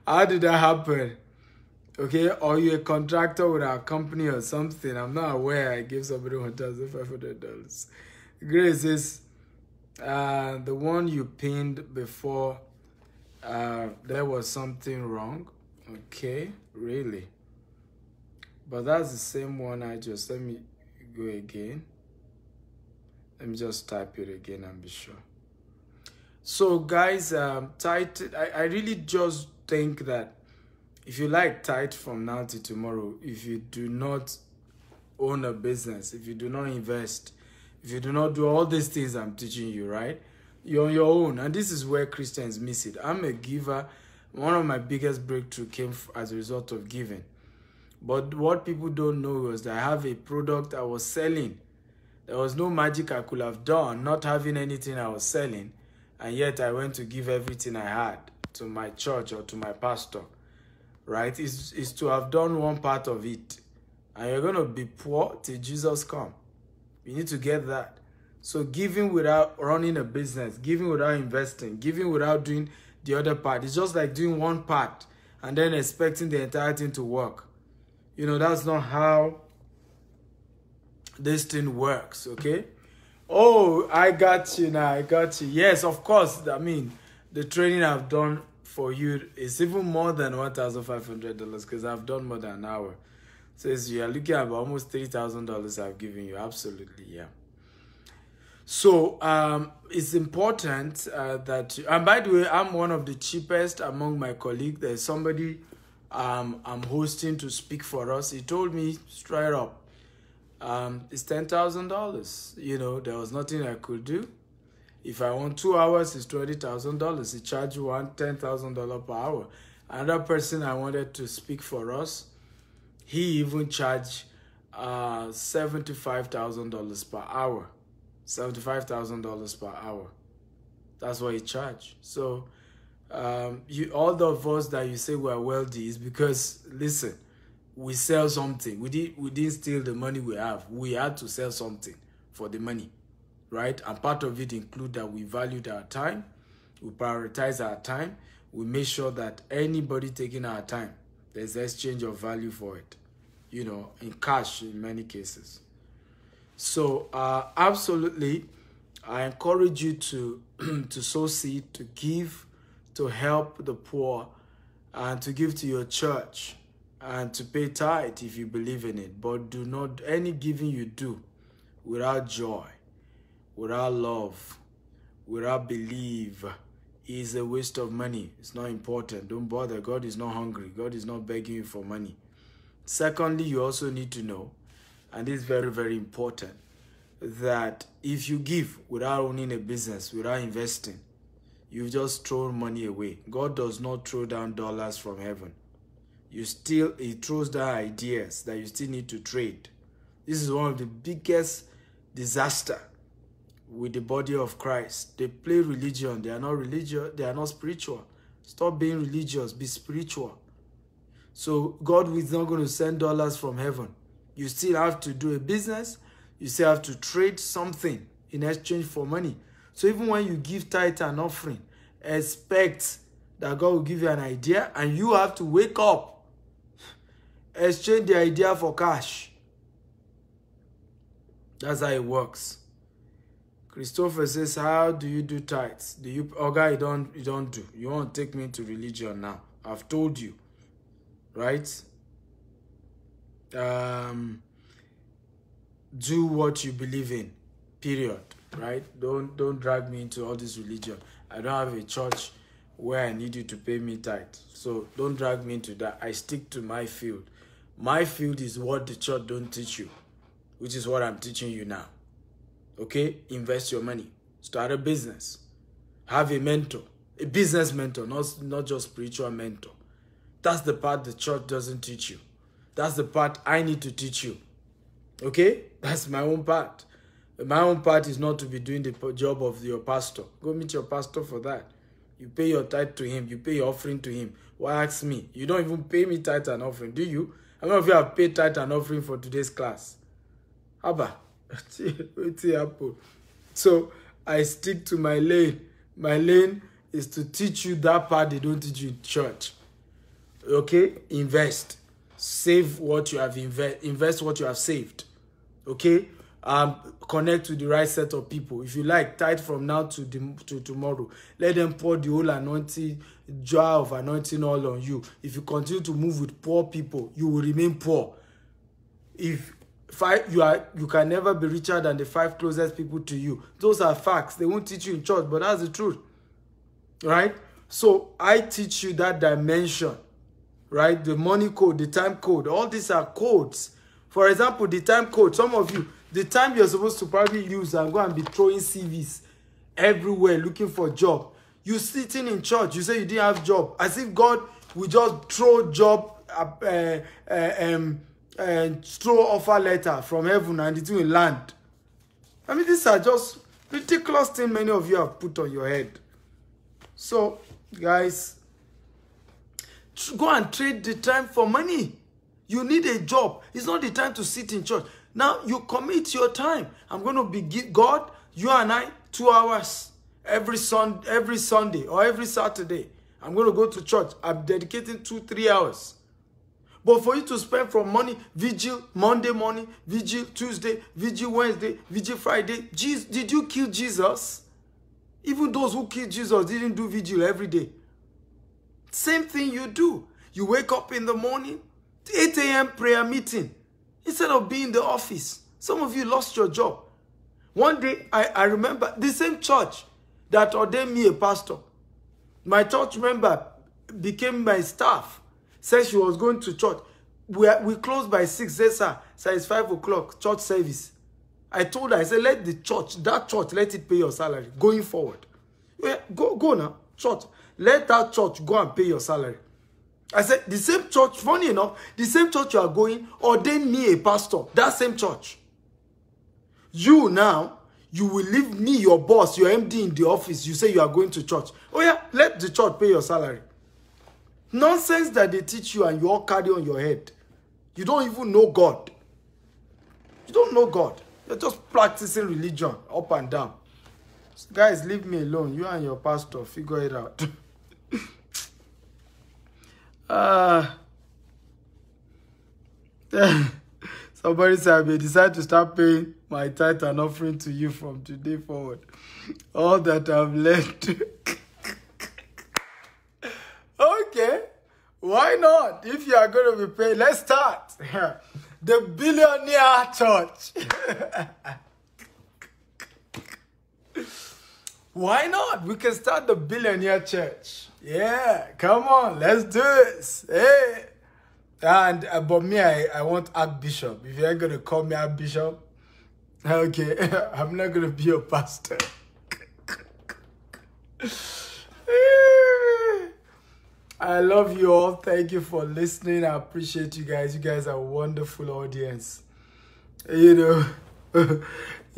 How did that happen? Okay, or you're a contractor with our company or something. I'm not aware I gave somebody $1,500. Grace is the one you pinned before. There was something wrong. Okay, really? But that's the same one let me go again. Let me just type it again and be sure. So guys, I really just think that if you like tithe from now to tomorrow, if you do not own a business, if you do not invest, if you do not do all these things I'm teaching you, right? You're on your own. And this is where Christians miss it. I'm a giver. One of my biggest breakthroughs came as a result of giving. But what people don't know was that I have a product I was selling. There was no magic I could have done, not having anything I was selling. And yet I went to give everything I had to my church or to my pastor. Right? It's to have done one part of it. And you're going to be poor till Jesus comes. You need to get that. So giving without running a business, giving without investing, giving without doing the other part, it's just like doing one part and then expecting the entire thing to work. You know, that's not how this thing works, okay? Oh, I got you now, I got you. Yes, of course, I mean, the training I've done for you is even more than $1,500 because I've done more than an hour. So you're looking at almost $3,000 I've given you, absolutely, yeah. So it's important that, and by the way, I'm one of the cheapest among my colleagues. There's somebody I'm hosting to speak for us. He told me straight up, it's $10,000. You know, there was nothing I could do. If I want 2 hours, it's $20,000. He charged $10,000 per hour. Another person I wanted to speak for us, he even charged $75,000 per hour. $75,000 per hour. That's what he charged. So all of us that you say we're wealthy is because, listen, we sell something. We didn't steal the money we have. We had to sell something for the money, right? And part of it include that we valued our time. We prioritize our time. We make sure that anybody taking our time, there's exchange of value for it, you know, in cash in many cases. So absolutely, I encourage you to sow seed, to give, to help the poor, and to give to your church, and to pay tithe if you believe in it. But do not, any giving you do without joy, without love, without belief, is a waste of money. It's not important. Don't bother. God is not hungry. God is not begging you for money. Secondly, you also need to know, and this is very, very important, that if you give without owning a business, without investing, you've just thrown money away. God does not throw down dollars from heaven. He throws down ideas that you still need to trade. This is one of the biggest disaster with the body of Christ. They play religion. They are not religious. They are not spiritual. Stop being religious. Be spiritual. So God is not going to send dollars from heaven. You still have to do a business. You still have to trade something in exchange for money. So even when you give tithe and offering, expect that God will give you an idea and you have to wake up. Exchange the idea for cash. That's how it works. Christopher says, how do you do tithes? Do you, Oga, you don't do. You won't take me into religion now. I've told you. Right? Do what you believe in. Period. Right? Don't drag me into all this religion. I don't have a church where I need you to pay me tithe. So don't drag me into that. I stick to my field. My field is what the church don't teach you, which is what I'm teaching you now. Okay? Invest your money. Start a business. Have a mentor. A business mentor, not just spiritual mentor. That's the part the church doesn't teach you. That's the part I need to teach you. Okay? That's my own part. My own part is not to be doing the job of your pastor. Go meet your pastor for that. You pay your tithe to him. You pay your offering to him. Why ask me? You don't even pay me tithe and offering, do you? How many of you have paid tithe and offering for today's class? Abba. So I stick to my lane. My lane is to teach you that part they don't teach you in church. Okay? Invest. Save what you have invest what you have saved. Okay? Connect with the right set of people. If you like, tithe from now to tomorrow. Let them pour the whole anointing jar of anointing all on you. If you continue to move with poor people, you will remain poor. If you can never be richer than the 5 closest people to you. Those are facts. They won't teach you in church, but that's the truth. Right? So I teach you that dimension. Right? The money code, the time code, all these are codes. For example, the time code, some of you, the time you're supposed to probably use and go and be throwing CVs everywhere looking for a job. You sitting in church, you say you didn't have a job. As if God will just throw job and throw offer letter from heaven and it will land. I mean, these are just ridiculous things many of you have put on your head. So, guys, go and trade the time for money. You need a job. It's not the time to sit in church. Now, you commit your time. I'm going to be God, you and I, 2 hours every Sunday or every Saturday. I'm going to go to church. I'm dedicating 2-3 hours. But for you to spend from money, vigil, Monday morning, vigil, Tuesday, vigil, Wednesday, vigil, Friday. Did you kill Jesus? Even those who killed Jesus didn't do vigil every day. Same thing you do. You wake up in the morning, 8 a.m. prayer meeting. Instead of being in the office. Some of you lost your job. One day, I remember the same church that ordained me a pastor. My church member became my staff. Said she was going to church. We closed by 6. Said, sir, it's 5 o'clock, church service. I told her, I said, let the church, let it pay your salary going forward. Yeah, go now, church. Let that church go and pay your salary. I said, the same church, funny enough, the same church you are going, ordained me a pastor. That same church. You now, you will leave me, your boss, your MD in the office. You say you are going to church. Oh yeah, let the church pay your salary. Nonsense that they teach you and you all carry on your head. You don't even know God. You don't know God. You're just practicing religion up and down. So guys, leave me alone. You and your pastor, figure it out. Somebody said I may decide to start paying my tithe and offering to you from today forward. All that I've learned. Okay, why not? If you are going to be paid, let's start. The Billionaire Church. Why not? We can start the Billionaire Church. Yeah, come on, let's do this. Hey. And but me, I want Archbishop. If you're going to call me Archbishop, okay, I'm not going to be your pastor. I love you all. Thank you for listening. I appreciate you guys. You guys are a wonderful audience. You know,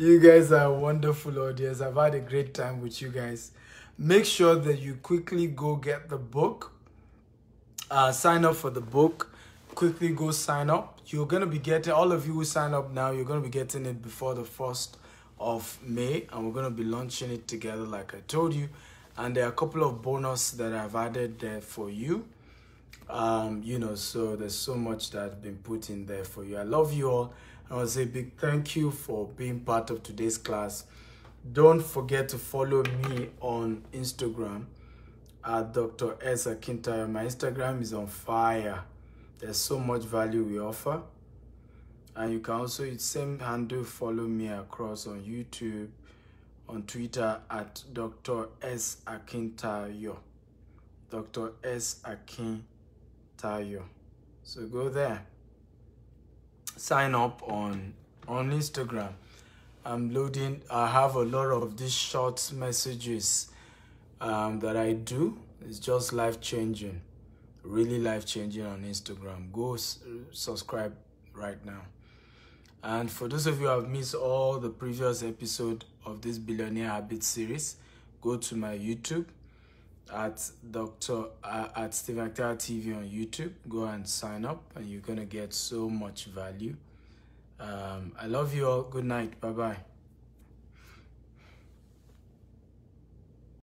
You guys are a wonderful audience. I've had a great time with you guys. Make sure that you quickly go get the book. Sign up for the book. Quickly go sign up. You're going to be getting, all of you who sign up now, you're going to be getting it before the 1st of May. And we're going to be launching it together like I told you. And there are a couple of bonus that I've added there for you. You know, so there's so much that's been put in there for you. I love you all. I want to say a big thank you for being part of today's class. Don't forget to follow me on Instagram at Dr. S. Akintayo. My Instagram is on fire. There's so much value we offer. And you can also, it's same handle, follow me across on YouTube, on Twitter at Dr. S. Akintayo. Dr. S. Akintayo. So go there. Sign up on Instagram. I have a lot of these short messages that I do. It's just life-changing, really life-changing on Instagram. Go subscribe right now. And for those of you who have missed all the previous episode of this Billionaire Habit series, go to my YouTube at Stephen Akintayo TV on YouTube. Go and sign up and you're gonna get so much value. I love you all. Good night. Bye-bye.